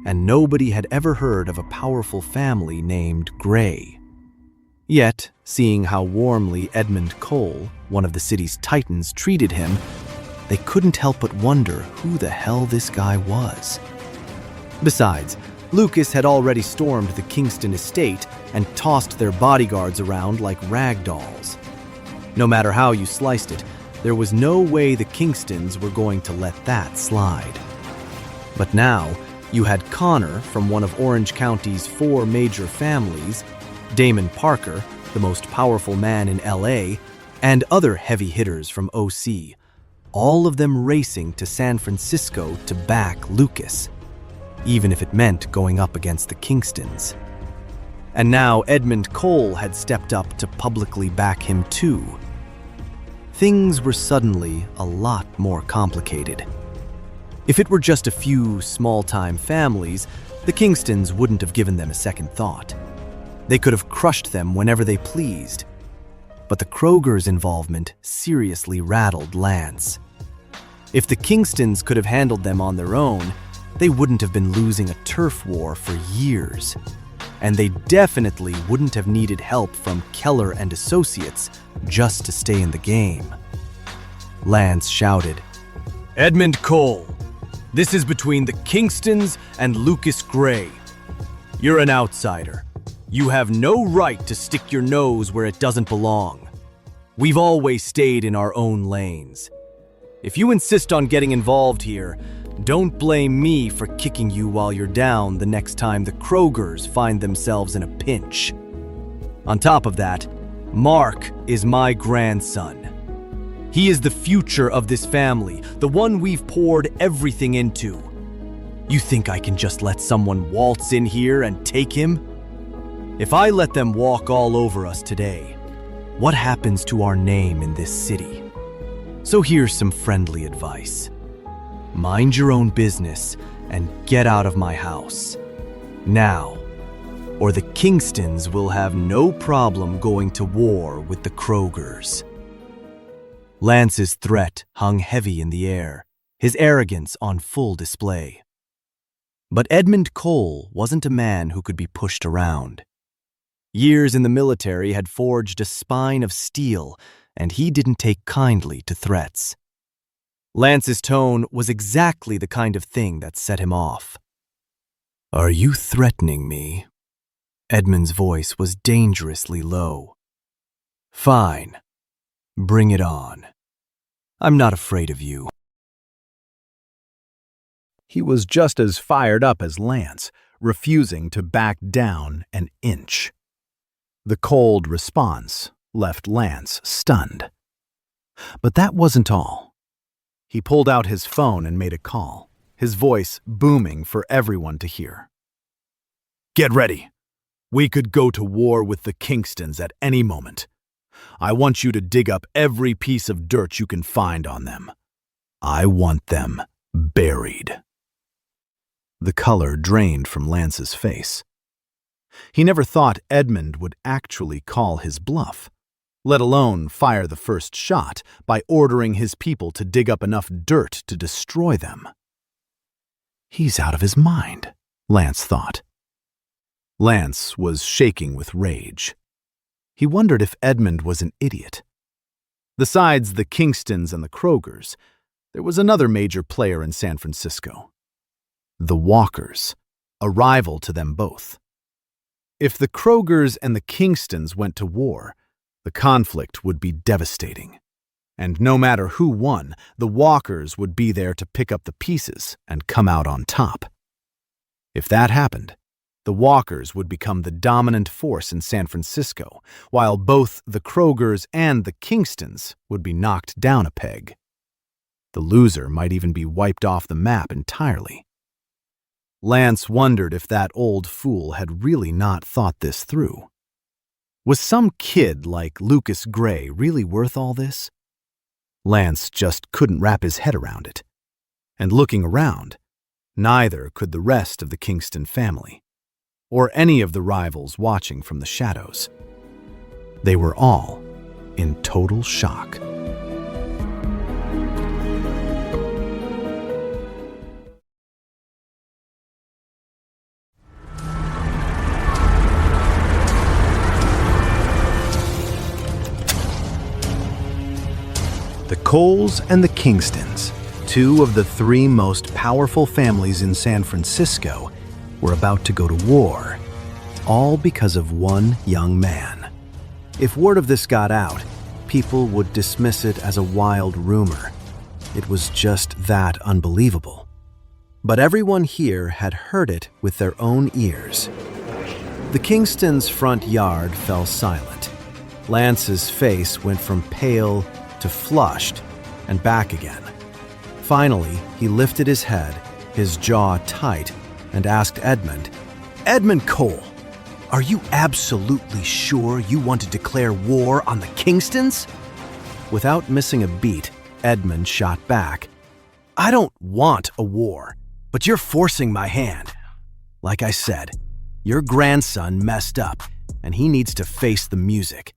And nobody had ever heard of a powerful family named Gray. Yet, seeing how warmly Edmund Cole, one of the city's titans, treated him, they couldn't help but wonder who the hell this guy was. Besides, Lucas had already stormed the Kingston estate and tossed their bodyguards around like rag dolls. No matter how you sliced it, there was no way the Kingstons were going to let that slide. But now, you had Connor from one of Orange County's 4 major families, Damon Parker, the most powerful man in LA, and other heavy hitters from OC, all of them racing to San Francisco to back Lucas, even if it meant going up against the Kingstons. And now Edmund Cole had stepped up to publicly back him too. Things were suddenly a lot more complicated. If it were just a few small-time families, the Kingstons wouldn't have given them a second thought. They could have crushed them whenever they pleased. But the Krogers' involvement seriously rattled Lance. If the Kingstons could have handled them on their own, they wouldn't have been losing a turf war for years. And they definitely wouldn't have needed help from Keller and Associates just to stay in the game. Lance shouted, "Edmund Cole, this is between the Kingstons and Lucas Gray. You're an outsider. You have no right to stick your nose where it doesn't belong. We've always stayed in our own lanes. If you insist on getting involved here, don't blame me for kicking you while you're down the next time the Krogers find themselves in a pinch. On top of that, Mark is my grandson. He is the future of this family, the one we've poured everything into. You think I can just let someone waltz in here and take him? If I let them walk all over us today, what happens to our name in this city? So here's some friendly advice. Mind your own business and get out of my house. Now, or the Kingstons will have no problem going to war with the Krogers. Lance's threat hung heavy in the air, his arrogance on full display. But Edmund Cole wasn't a man who could be pushed around. Years in the military had forged a spine of steel, and he didn't take kindly to threats. Lance's tone was exactly the kind of thing that set him off. "Are you threatening me?" Edmund's voice was dangerously low. "Fine. Bring it on. I'm not afraid of you." He was just as fired up as Lance, refusing to back down an inch. The cold response left Lance stunned. But that wasn't all. He pulled out his phone and made a call, his voice booming for everyone to hear. "Get ready. We could go to war with the Kingstons at any moment. I want you to dig up every piece of dirt you can find on them. I want them buried." The color drained from Lance's face. He never thought Edmund would actually call his bluff, let alone fire the first shot by ordering his people to dig up enough dirt to destroy them. He's out of his mind, Lance thought. Lance was shaking with rage. He wondered if Edmund was an idiot. Besides the Kingstons and the Krogers, there was another major player in San Francisco. The Walkers, a rival to them both. If the Krogers and the Kingstons went to war, the conflict would be devastating. And no matter who won, the Walkers would be there to pick up the pieces and come out on top. If that happened, the Walkers would become the dominant force in San Francisco, while both the Krogers and the Kingstons would be knocked down a peg. The loser might even be wiped off the map entirely. Lance wondered if that old fool had really not thought this through. Was some kid like Lucas Gray really worth all this? Lance just couldn't wrap his head around it. And looking around, neither could the rest of the Kingston family, or any of the rivals watching from the shadows. They were all in total shock. The Coles and the Kingstons, two of the three most powerful families in San Francisco, were about to go to war, all because of one young man. If word of this got out, people would dismiss it as a wild rumor. It was just that unbelievable. But everyone here had heard it with their own ears. The Kingstons' front yard fell silent. Lance's face went from pale to flushed and back again. Finally, he lifted his head, his jaw tight, and asked Edmund, "Edmund Cole, are you absolutely sure you want to declare war on the Kingstons?" Without missing a beat, Edmund shot back, "I don't want a war, but you're forcing my hand. Like I said, your grandson messed up, and he needs to face the music.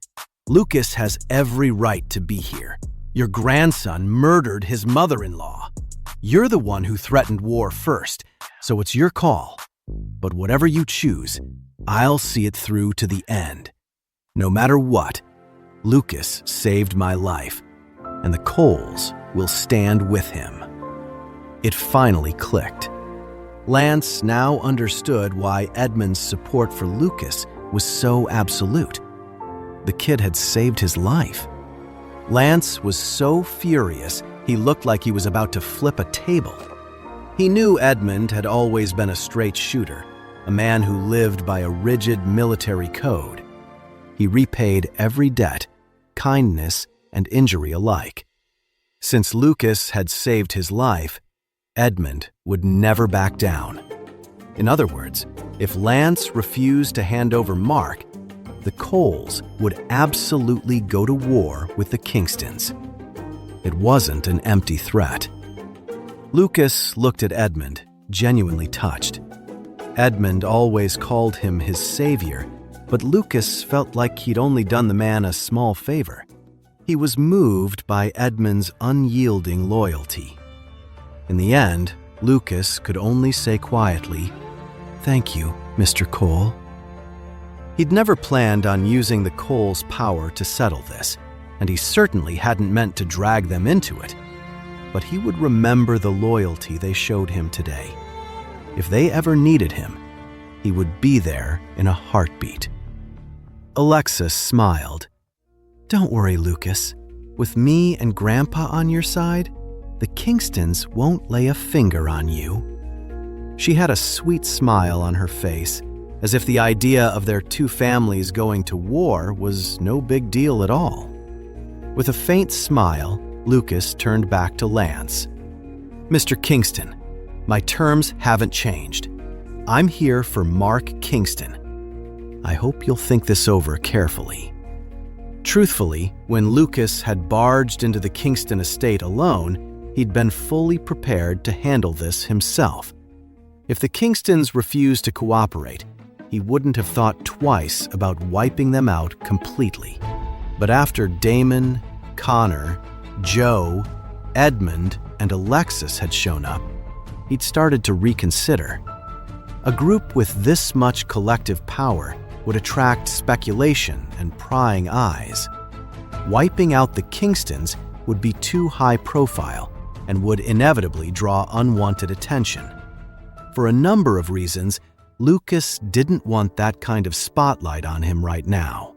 Lucas has every right to be here. Your grandson murdered his mother-in-law. You're the one who threatened war first, so it's your call. But whatever you choose, I'll see it through to the end. No matter what, Lucas saved my life, and the Coles will stand with him." It finally clicked. Lance now understood why Edmund's support for Lucas was so absolute. The kid had saved his life. Lance was so furious, he looked like he was about to flip a table. He knew Edmund had always been a straight shooter, a man who lived by a rigid military code. He repaid every debt, kindness and injury alike. Since Lucas had saved his life, Edmund would never back down. In other words, if Lance refused to hand over Mark, the Coles would absolutely go to war with the Kingstons. It wasn't an empty threat. Lucas looked at Edmund, genuinely touched. Edmund always called him his savior, but Lucas felt like he'd only done the man a small favor. He was moved by Edmund's unyielding loyalty. In the end, Lucas could only say quietly, "Thank you, Mr. Cole." He'd never planned on using the Coles' power to settle this, and he certainly hadn't meant to drag them into it. But he would remember the loyalty they showed him today. If they ever needed him, he would be there in a heartbeat. Alexis smiled. "Don't worry, Lucas. With me and Grandpa on your side, the Kingstons won't lay a finger on you." She had a sweet smile on her face, as if the idea of their two families going to war was no big deal at all. With a faint smile, Lucas turned back to Lance. "Mr. Kingston, my terms haven't changed. I'm here for Mark Kingston. I hope you'll think this over carefully." Truthfully, when Lucas had barged into the Kingston estate alone, he'd been fully prepared to handle this himself. If the Kingstons refused to cooperate, he wouldn't have thought twice about wiping them out completely. But after Damon, Connor, Joe, Edmund, and Alexis had shown up, he'd started to reconsider. A group with this much collective power would attract speculation and prying eyes. Wiping out the Kingstons would be too high profile and would inevitably draw unwanted attention. For a number of reasons, Lucas didn't want that kind of spotlight on him right now.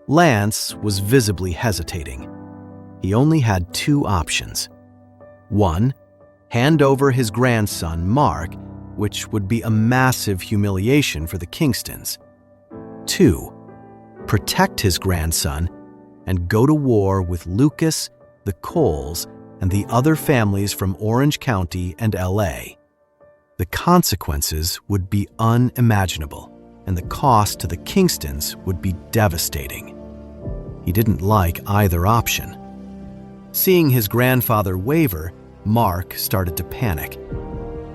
Lance was visibly hesitating. He only had two options. One, hand over his grandson, Mark, which would be a massive humiliation for the Kingstons. Two, protect his grandson and go to war with Lucas, the Coles, and the other families from Orange County and LA. The consequences would be unimaginable, and the cost to the Kingstons would be devastating. He didn't like either option. Seeing his grandfather waver, Mark started to panic.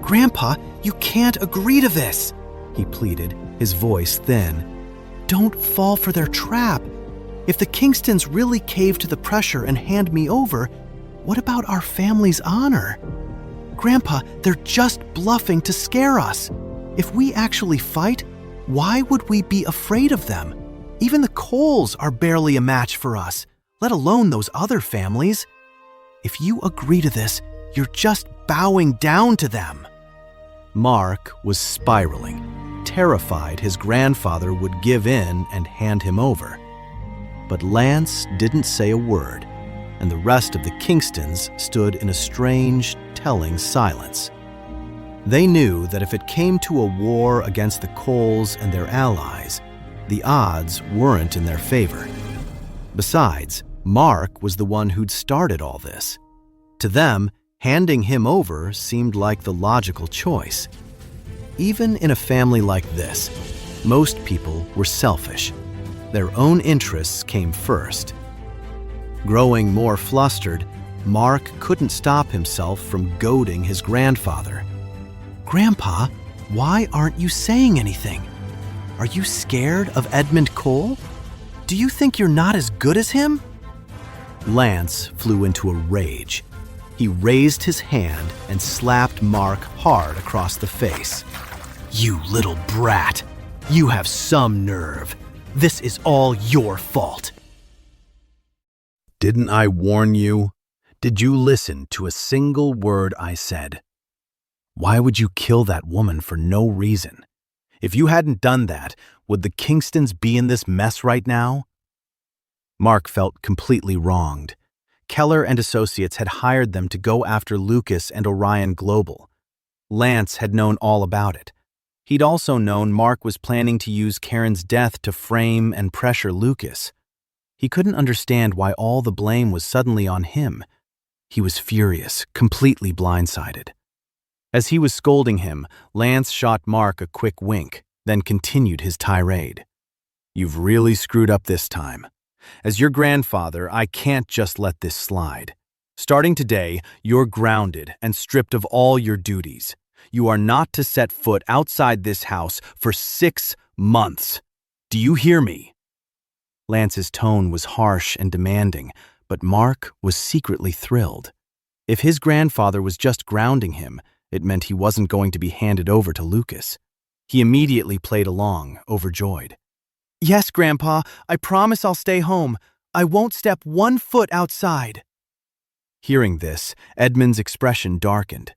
"Grandpa, you can't agree to this," he pleaded, his voice thin. "Don't fall for their trap. If the Kingstons really cave to the pressure and hand me over, what about our family's honor? Grandpa, they're just bluffing to scare us. If we actually fight, why would we be afraid of them? Even the Coles are barely a match for us, let alone those other families. If you agree to this, you're just bowing down to them." Mark was spiraling, terrified his grandfather would give in and hand him over. But Lance didn't say a word, and the rest of the Kingstons stood in a strange, telling silence. They knew that if it came to a war against the Coles and their allies, the odds weren't in their favor. Besides, Mark was the one who'd started all this. To them, handing him over seemed like the logical choice. Even in a family like this, most people were selfish. Their own interests came first. Growing more flustered, Mark couldn't stop himself from goading his grandfather. "Grandpa, why aren't you saying anything? Are you scared of Edmund Cole? Do you think you're not as good as him?" Lance flew into a rage. He raised his hand and slapped Mark hard across the face. "You little brat! You have some nerve! This is all your fault!" Didn't I warn you? Did you listen to a single word I said? Why would you kill that woman for no reason? If you hadn't done that, would the Kingstons be in this mess right now? Mark felt completely wronged. Keller and Associates had hired them to go after Lucas and Orion Global. Lance had known all about it. He'd also known Mark was planning to use Karen's death to frame and pressure Lucas. He couldn't understand why all the blame was suddenly on him. He was furious, completely blindsided. As he was scolding him, Lance shot Mark a quick wink, then continued his tirade. "You've really screwed up this time. As your grandfather, I can't just let this slide. Starting today, you're grounded and stripped of all your duties. You are not to set foot outside this house for 6 months. Do you hear me?" Lance's tone was harsh and demanding, but Mark was secretly thrilled. If his grandfather was just grounding him, it meant he wasn't going to be handed over to Lucas. He immediately played along, overjoyed. "Yes, Grandpa, I promise I'll stay home. I won't step 1 foot outside." Hearing this, Edmund's expression darkened.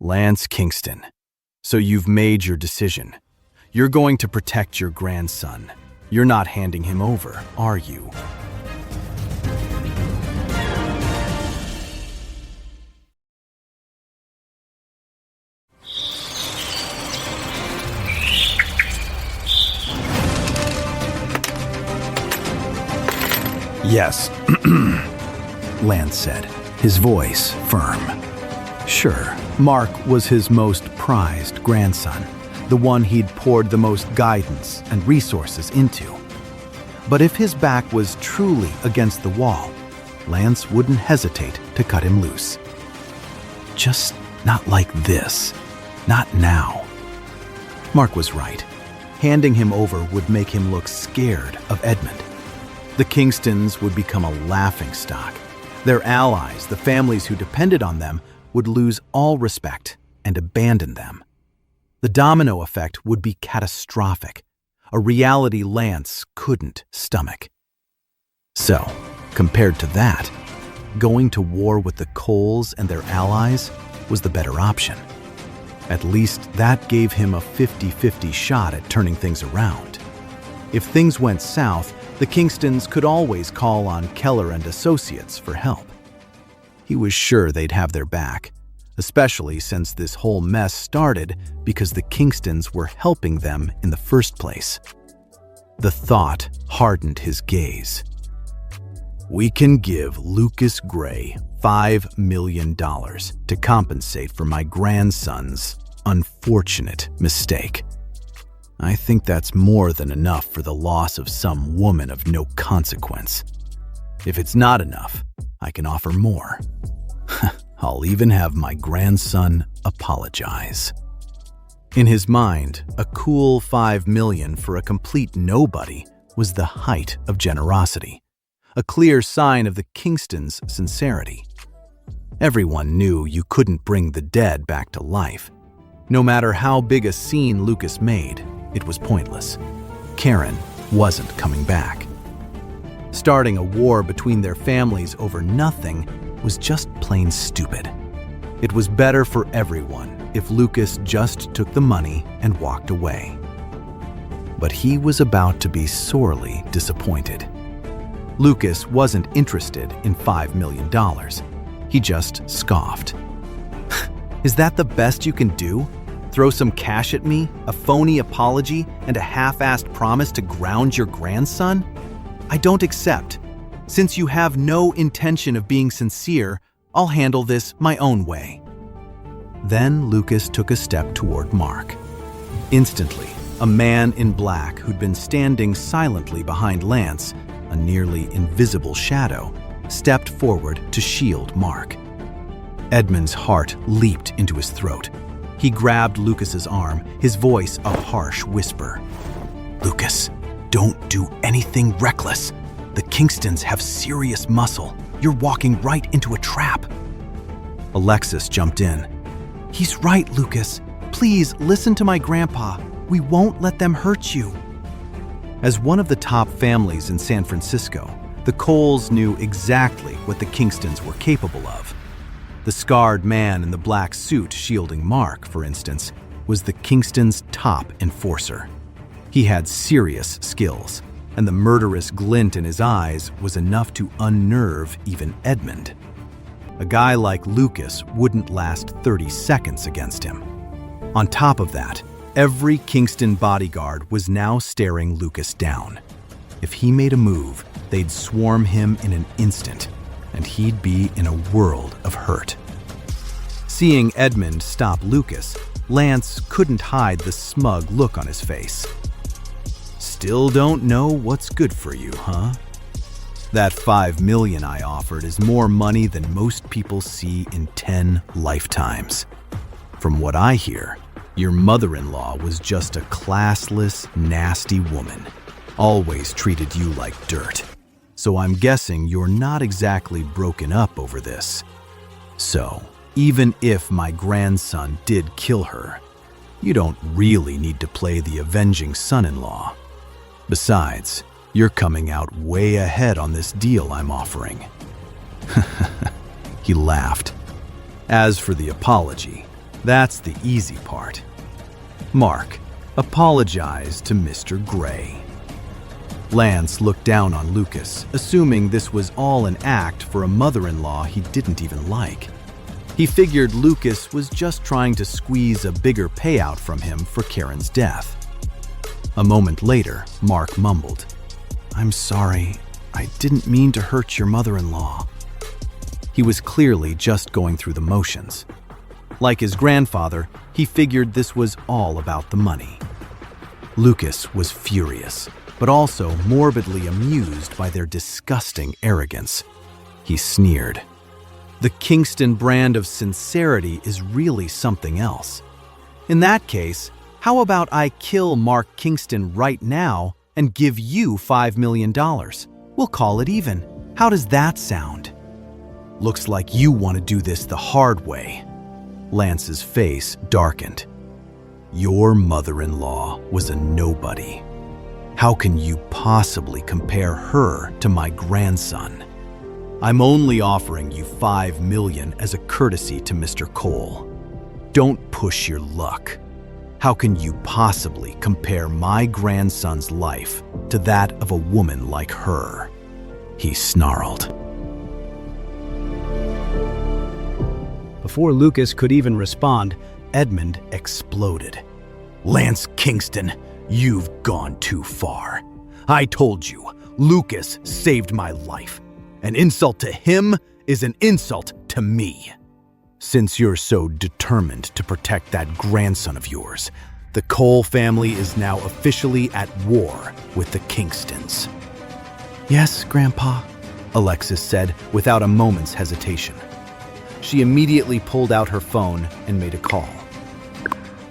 "Lance Kingston, so you've made your decision. You're going to protect your grandson. You're not handing him over, are you?" "Yes," Lance said, his voice firm. Sure, Mark was his most prized grandson, the one he'd poured the most guidance and resources into. But if his back was truly against the wall, Lance wouldn't hesitate to cut him loose. Just not like this. Not now. Mark was right. Handing him over would make him look scared of Edmund. The Kingstons would become a laughingstock. Their allies, the families who depended on them, would lose all respect and abandon them. The domino effect would be catastrophic, a reality Lance couldn't stomach. So, compared to that, going to war with the Coles and their allies was the better option. At least that gave him a 50-50 shot at turning things around. If things went south, the Kingstons could always call on Keller and Associates for help. He was sure they'd have their back, especially since this whole mess started because the Kingstons were helping them in the first place. The thought hardened his gaze. "We can give Lucas Gray $5 million to compensate for my grandson's unfortunate mistake. I think that's more than enough for the loss of some woman of no consequence. If it's not enough, I can offer more. I'll even have my grandson apologize." In his mind, a cool $5 million for a complete nobody was the height of generosity, a clear sign of the Kingstons' sincerity. Everyone knew you couldn't bring the dead back to life. No matter how big a scene Lucas made, it was pointless. Karen wasn't coming back. Starting a war between their families over nothing was just plain stupid. It was better for everyone if Lucas just took the money and walked away. But he was about to be sorely disappointed. Lucas wasn't interested in $5 million. He just scoffed. "Is that the best you can do? Throw some cash at me, a phony apology, and a half-assed promise to ground your grandson? I don't accept. Since you have no intention of being sincere, I'll handle this my own way." Then Lucas took a step toward Mark. Instantly, a man in black who'd been standing silently behind Lance, a nearly invisible shadow, stepped forward to shield Mark. Edmund's heart leaped into his throat. He grabbed Lucas's arm, his voice a harsh whisper. "Lucas, don't do anything reckless. The Kingstons have serious muscle. You're walking right into a trap." Alexis jumped in. "He's right, Lucas. Please listen to my grandpa. We won't let them hurt you." As one of the top families in San Francisco, the Coles knew exactly what the Kingstons were capable of. The scarred man in the black suit shielding Mark, for instance, was the Kingstons' top enforcer. He had serious skills, and the murderous glint in his eyes was enough to unnerve even Edmund. A guy like Lucas wouldn't last 30 seconds against him. On top of that, every Kingston bodyguard was now staring Lucas down. If he made a move, they'd swarm him in an instant, and he'd be in a world of hurt. Seeing Edmund stop Lucas, Lance couldn't hide the smug look on his face. Still don't know what's good for you, huh? That $5 million I offered is more money than most people see in 10 lifetimes. From what I hear, your mother-in-law was just a classless, nasty woman. Always treated you like dirt. So I'm guessing you're not exactly broken up over this. So, even if my grandson did kill her, you don't really need to play the avenging son-in-law. Besides, you're coming out way ahead on this deal I'm offering. He laughed. As for the apology, that's the easy part. Mark, apologize to Mr. Gray. Lance looked down on Lucas, assuming this was all an act for a mother-in-law he didn't even like. He figured Lucas was just trying to squeeze a bigger payout from him for Karen's death. A moment later, Mark mumbled, "I'm sorry, I didn't mean to hurt your mother-in-law." He was clearly just going through the motions. Like his grandfather, he figured this was all about the money. Lucas was furious, but also morbidly amused by their disgusting arrogance. He sneered. The Kingston brand of sincerity is really something else. In that case, how about I kill Mark Kingston right now and give you $5 million? We'll call it even. How does that sound? Looks like you want to do this the hard way. Lance's face darkened. Your mother-in-law was a nobody. How can you possibly compare her to my grandson? I'm only offering you $5 million as a courtesy to Mr. Cole. Don't push your luck. How can you possibly compare my grandson's life to that of a woman like her? He snarled. Before Lucas could even respond, Edmund exploded. Lance Kingston, you've gone too far. I told you, Lucas saved my life. An insult to him is an insult to me. Since you're so determined to protect that grandson of yours, the Cole family is now officially at war with the Kingstons. Yes, Grandpa, Alexis said without a moment's hesitation. She immediately pulled out her phone and made a call.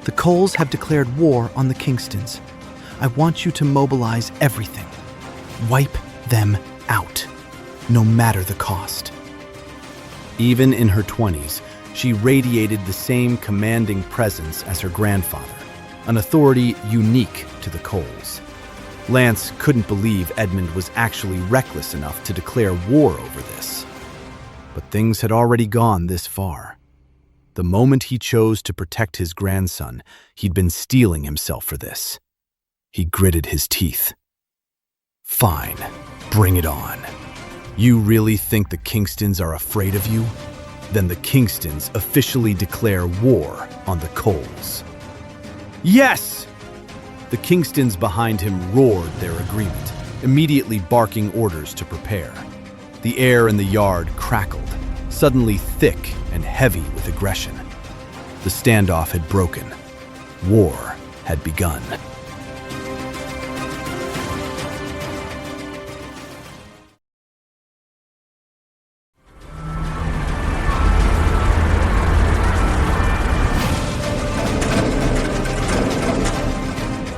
the Coles have declared war on the Kingstons. I want you to mobilize everything. Wipe them out, no matter the cost. Even in her 20s, she radiated the same commanding presence as her grandfather, an authority unique to the Coles. Lance couldn't believe Edmund was actually reckless enough to declare war over this. But things had already gone this far. The moment he chose to protect his grandson, he'd been steeling himself for this. He gritted his teeth. Fine, bring it on. You really think the Kingstons are afraid of you? Then the Kingstons officially declare war on the Coles. Yes! The Kingstons behind him roared their agreement, immediately barking orders to prepare. The air in the yard crackled, suddenly thick and heavy with aggression. The standoff had broken. War had begun.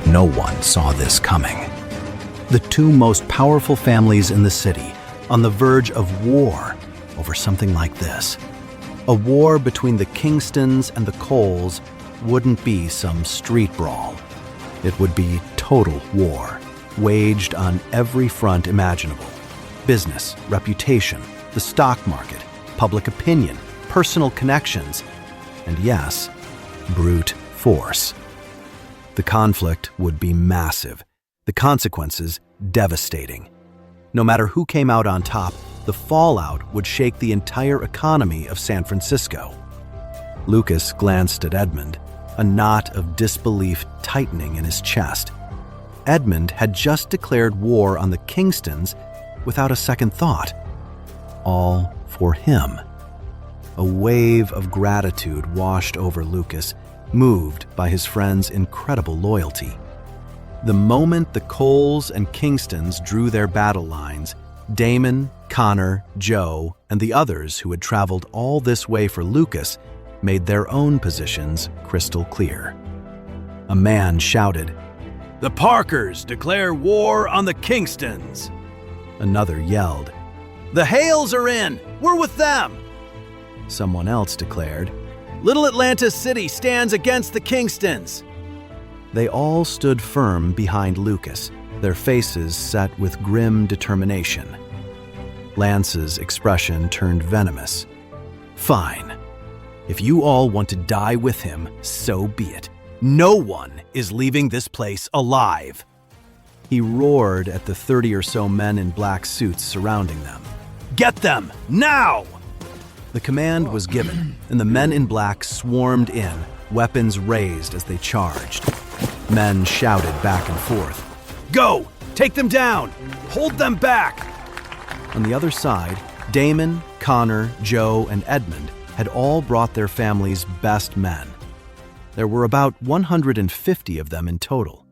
No one saw this coming. The two most powerful families in the city on the verge of war over something like this. A war between the Kingstons and the Coles wouldn't be some street brawl. It would be total war, waged on every front imaginable. Business, reputation, the stock market, public opinion, personal connections, and yes, brute force. The conflict would be massive, the consequences devastating. No matter who came out on top, the fallout would shake the entire economy of San Francisco. Lucas glanced at Edmund, a knot of disbelief tightening in his chest. Edmund had just declared war on the Kingstons without a second thought. All for him. A wave of gratitude washed over Lucas, moved by his friend's incredible loyalty. The moment the Coles and Kingstons drew their battle lines, Damon, Connor, Joe, and the others who had traveled all this way for Lucas made their own positions crystal clear. A man shouted, "The Parkers declare war on the Kingstons!" Another yelled, "The Hales are in! We're with them!" Someone else declared, "Little Atlantis City stands against the Kingstons!" They all stood firm behind Lucas, their faces set with grim determination. Lance's expression turned venomous. "Fine. If you all want to die with him, so be it. No one is leaving this place alive." He roared at the 30 or so men in black suits surrounding them. "Get them, now!" The command was given, and the men in black swarmed in, weapons raised as they charged. Men shouted back and forth, "Go! Take them down! Hold them back!" On the other side, Damon, Connor, Joe, and Edmund had all brought their families' best men. There were about 150 of them in total.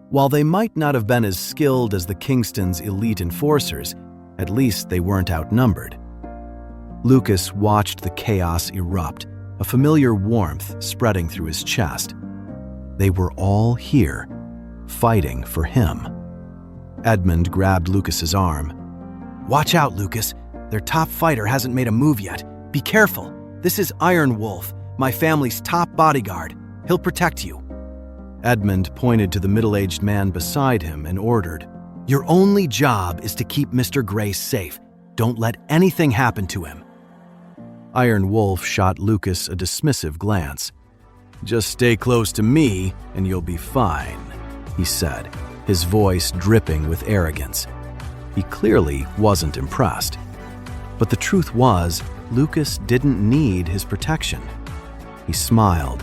While they might not have been as skilled as the Kingstons' elite enforcers, at least they weren't outnumbered. Lucas watched the chaos erupt, a familiar warmth spreading through his chest. They were all here, fighting for him. Edmund grabbed Lucas's arm. "Watch out, Lucas. Their top fighter hasn't made a move yet. Be careful. This is Iron Wolf, my family's top bodyguard. He'll protect you." Edmund pointed to the middle-aged man beside him and ordered, "Your only job is to keep Mr. Gray safe. Don't let anything happen to him." Iron Wolf shot Lucas a dismissive glance. "Just stay close to me and you'll be fine," he said, his voice dripping with arrogance. He clearly wasn't impressed. But the truth was, Lucas didn't need his protection. He smiled.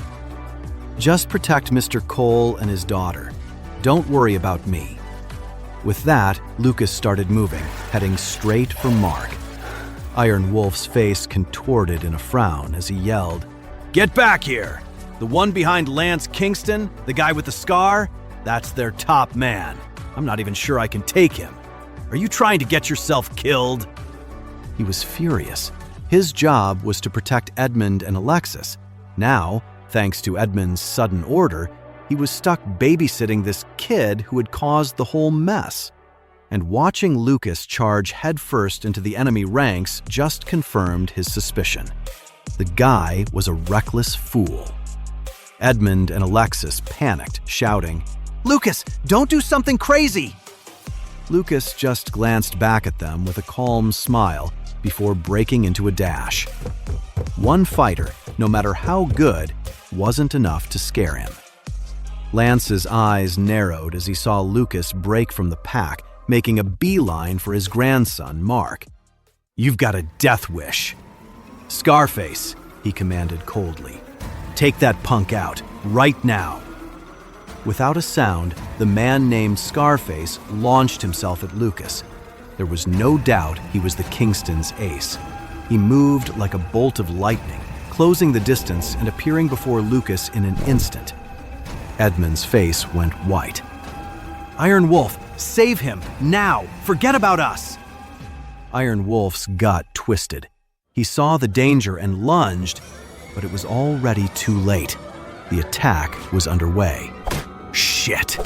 "Just protect Mr. Cole and his daughter. Don't worry about me." With that, Lucas started moving, heading straight for Mark. Iron Wolf's face contorted in a frown as he yelled, "Get back here! The one behind Lance Kingston, the guy with the scar, that's their top man. I'm not even sure I can take him. Are you trying to get yourself killed?" He was furious. His job was to protect Edmund and Alexis. Now, thanks to Edmund's sudden order, he was stuck babysitting this kid who had caused the whole mess. And watching Lucas charge headfirst into the enemy ranks just confirmed his suspicion. The guy was a reckless fool. Edmund and Alexis panicked, shouting, "Lucas, don't do something crazy!" Lucas just glanced back at them with a calm smile before breaking into a dash. One fighter, no matter how good, wasn't enough to scare him. Lance's eyes narrowed as he saw Lucas break from the pack, making a beeline for his grandson, Mark. "You've got a death wish." "Scarface," he commanded coldly. "Take that punk out, right now." Without a sound, the man named Scarface launched himself at Lucas. There was no doubt he was the Kingstons' ace. He moved like a bolt of lightning, closing the distance and appearing before Lucas in an instant. Edmund's face went white. "Iron Wolf, save him, now! Forget about us!" Iron Wolf's gut twisted. He saw the danger and lunged, but it was already too late. The attack was underway. Shit!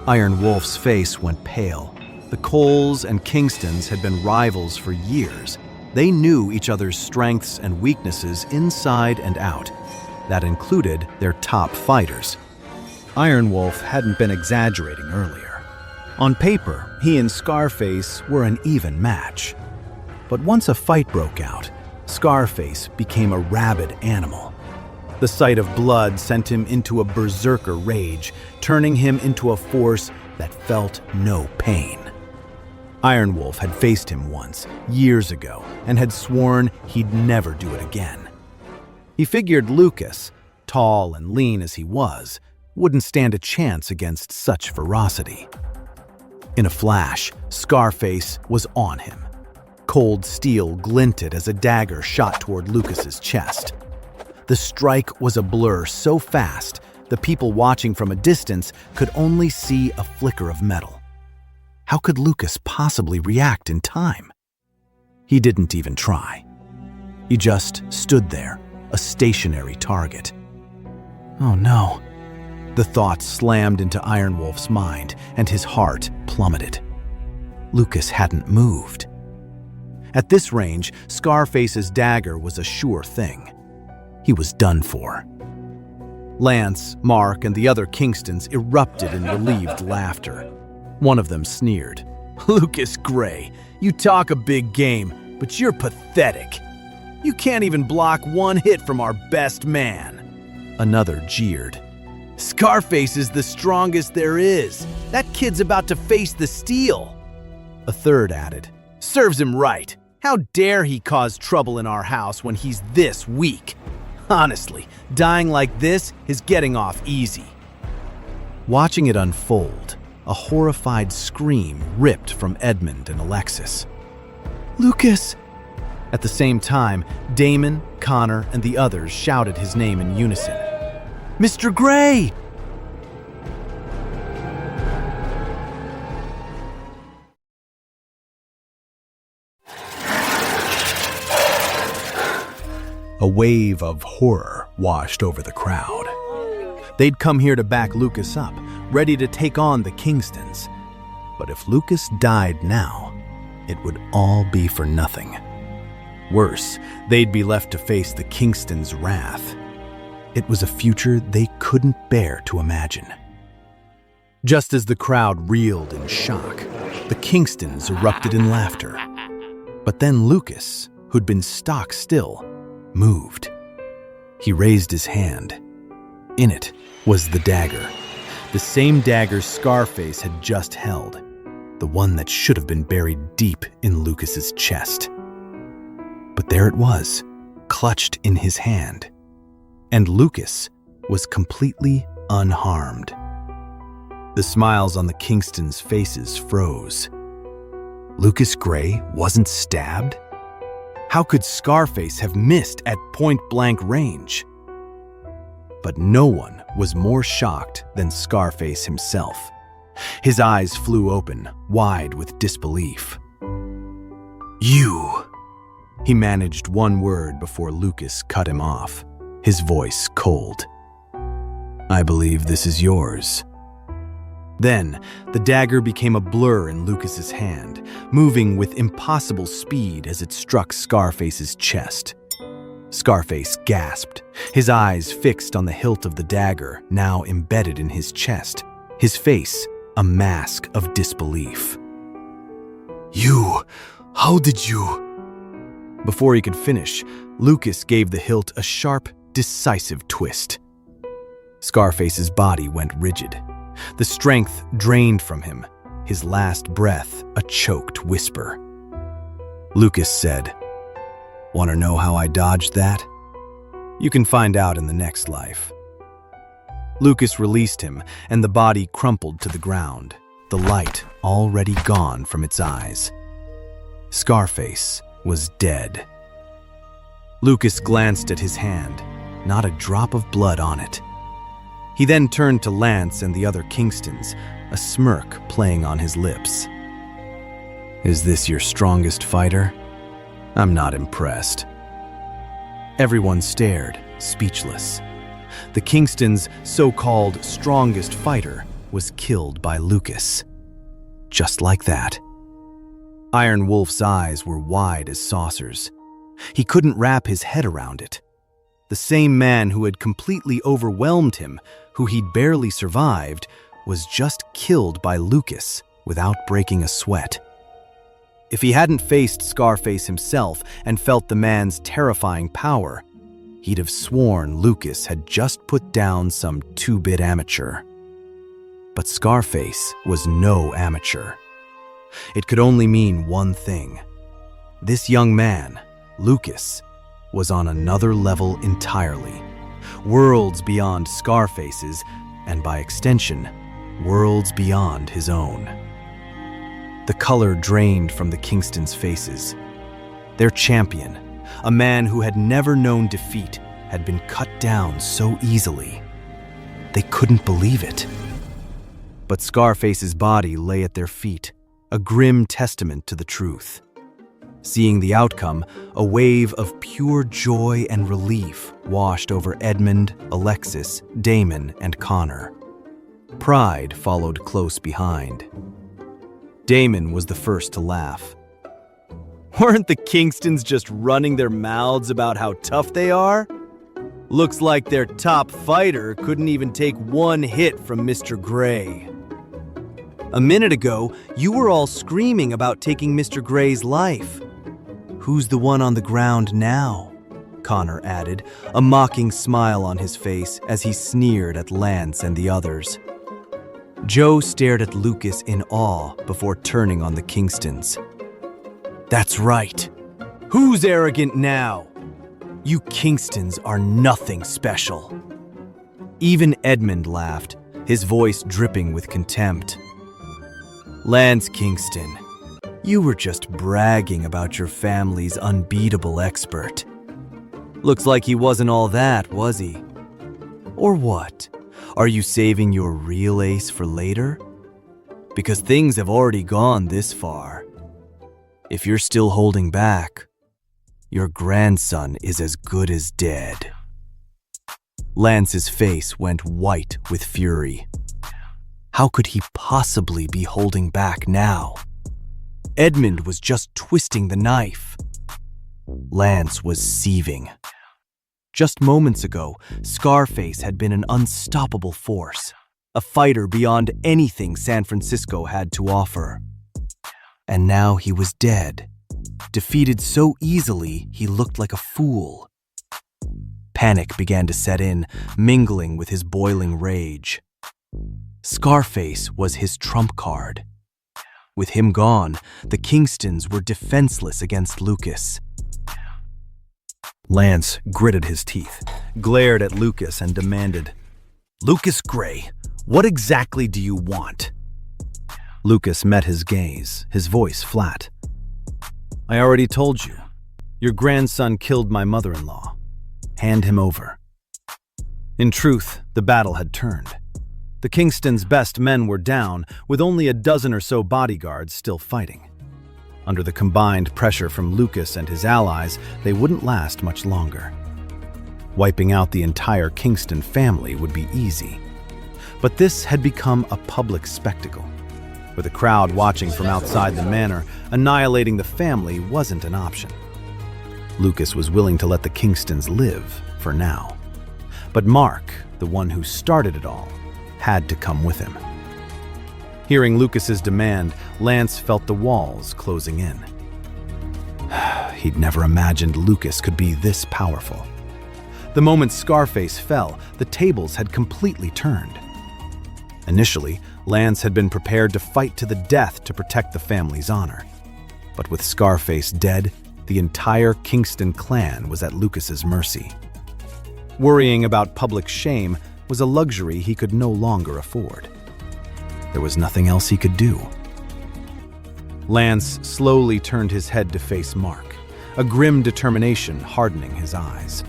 Iron Wolf's face went pale. The Coles and Kingstons had been rivals for years. They knew each other's strengths and weaknesses inside and out. That included their top fighters. Iron Wolf hadn't been exaggerating earlier. On paper, he and Scarface were an even match. But once a fight broke out, Scarface became a rabid animal. The sight of blood sent him into a berserker rage, turning him into a force that felt no pain. Iron Wolf had faced him once, years ago, and had sworn he'd never do it again. He figured Lucas, tall and lean as he was, wouldn't stand a chance against such ferocity. In a flash, Scarface was on him. Cold steel glinted as a dagger shot toward Lucas's chest. The strike was a blur so fast, the people watching from a distance could only see a flicker of metal. How could Lucas possibly react in time? He didn't even try. He just stood there, a stationary target. Oh no. The thought slammed into Ironwolf's mind, and his heart plummeted. Lucas hadn't moved. At this range, Scarface's dagger was a sure thing. He was done for. Lance, Mark, and the other Kingstons erupted in relieved laughter. One of them sneered. "Lucas Gray, you talk a big game, but you're pathetic. You can't even block one hit from our best man." Another jeered. "Scarface is the strongest there is. That kid's about to face the steel." A third added, "Serves him right. How dare he cause trouble in our house when he's this weak? Honestly, dying like this is getting off easy." Watching it unfold, a horrified scream ripped from Edmund and Alexis. "Lucas!" At the same time, Damon, Connor, and the others shouted his name in unison. "Mr. Gray!" A wave of horror washed over the crowd. They'd come here to back Lucas up, ready to take on the Kingstons. But if Lucas died now, it would all be for nothing. Worse, they'd be left to face the Kingstons' wrath. It was a future they couldn't bear to imagine. Just as the crowd reeled in shock, the Kingstons erupted in laughter. But then Lucas, who'd been stock still, moved. He raised his hand. In it was the dagger, the same dagger Scarface had just held, the one that should have been buried deep in Lucas's chest. But there it was, clutched in his hand. And Lucas was completely unharmed. The smiles on the Kingstons' faces froze. Lucas Gray wasn't stabbed? How could Scarface have missed at point-blank range? But no one was more shocked than Scarface himself. His eyes flew open, wide with disbelief. "You!" He managed one word before Lucas cut him off, his voice cold. "I believe this is yours." Then, the dagger became a blur in Lucas's hand, moving with impossible speed as it struck Scarface's chest. Scarface gasped, his eyes fixed on the hilt of the dagger, now embedded in his chest, his face a mask of disbelief. How did you?" Before he could finish, Lucas gave the hilt a sharp, decisive twist. Scarface's body went rigid. The strength drained from him, his last breath a choked whisper. Lucas said, "Want to know how I dodged that? You can find out in the next life." Lucas released him, and the body crumpled to the ground, the light already gone from its eyes. Scarface was dead. Lucas glanced at his hand, not a drop of blood on it. He then turned to Lance and the other Kingstons, a smirk playing on his lips. "Is this your strongest fighter? I'm not impressed." Everyone stared, speechless. The Kingstons' so-called strongest fighter was killed by Lucas. Just like that. Iron Wolf's eyes were wide as saucers. He couldn't wrap his head around it. The same man who had completely overwhelmed him, who he'd barely survived, was just killed by Lucas without breaking a sweat. If he hadn't faced Scarface himself and felt the man's terrifying power, he'd have sworn Lucas had just put down some two-bit amateur. But Scarface was no amateur. It could only mean one thing. This young man, Lucas, was on another level entirely. Worlds beyond Scarface's, and by extension, worlds beyond his own. The color drained from the Kingstons' faces. Their champion, a man who had never known defeat, had been cut down so easily. They couldn't believe it. But Scarface's body lay at their feet, a grim testament to the truth. Seeing the outcome, a wave of pure joy and relief washed over Edmund, Alexis, Damon, and Connor. Pride followed close behind. Damon was the first to laugh. Weren't the Kingstons just running their mouths about how tough they are? Looks like their top fighter couldn't even take one hit from Mr. Gray. A minute ago, you were all screaming about taking Mr. Gray's life. Who's the one on the ground now? Connor added, a mocking smile on his face as he sneered at Lance and the others. Joe stared at Lucas in awe before turning on the Kingstons. That's right. Who's arrogant now? You Kingstons are nothing special. Even Edmund laughed, his voice dripping with contempt. Lance Kingston, you were just bragging about your family's unbeatable expert. Looks like he wasn't all that, was he? Or what? Are you saving your real ace for later? Because things have already gone this far. If you're still holding back, your grandson is as good as dead. Lance's face went white with fury. How could he possibly be holding back now? Edmund was just twisting the knife. Lance was seething. Just moments ago, Scarface had been an unstoppable force, a fighter beyond anything San Francisco had to offer. And now he was dead, defeated so easily he looked like a fool. Panic began to set in, mingling with his boiling rage. Scarface was his trump card. With him gone, the Kingstons were defenseless against Lucas. Lance gritted his teeth, glared at Lucas, and demanded, "Lucas Gray, what exactly do you want?" Lucas met his gaze, his voice flat. "I already told you. Your grandson killed my mother-in-law. Hand him over." In truth, the battle had turned. The Kingstons' best men were down, with only a dozen or so bodyguards still fighting. Under the combined pressure from Lucas and his allies, they wouldn't last much longer. Wiping out the entire Kingston family would be easy. But this had become a public spectacle. With a crowd watching from outside the manor, annihilating the family wasn't an option. Lucas was willing to let the Kingstons live for now. But Mark, the one who started it all, had to come with him. Hearing Lucas's demand, Lance felt the walls closing in. He'd never imagined Lucas could be this powerful. The moment Scarface fell, the tables had completely turned. Initially, Lance had been prepared to fight to the death to protect the family's honor. But with Scarface dead, the entire Kingston clan was at Lucas's mercy. Worrying about public shame was a luxury he could no longer afford. There was nothing else he could do. Lance slowly turned his head to face Mark, a grim determination hardening his eyes.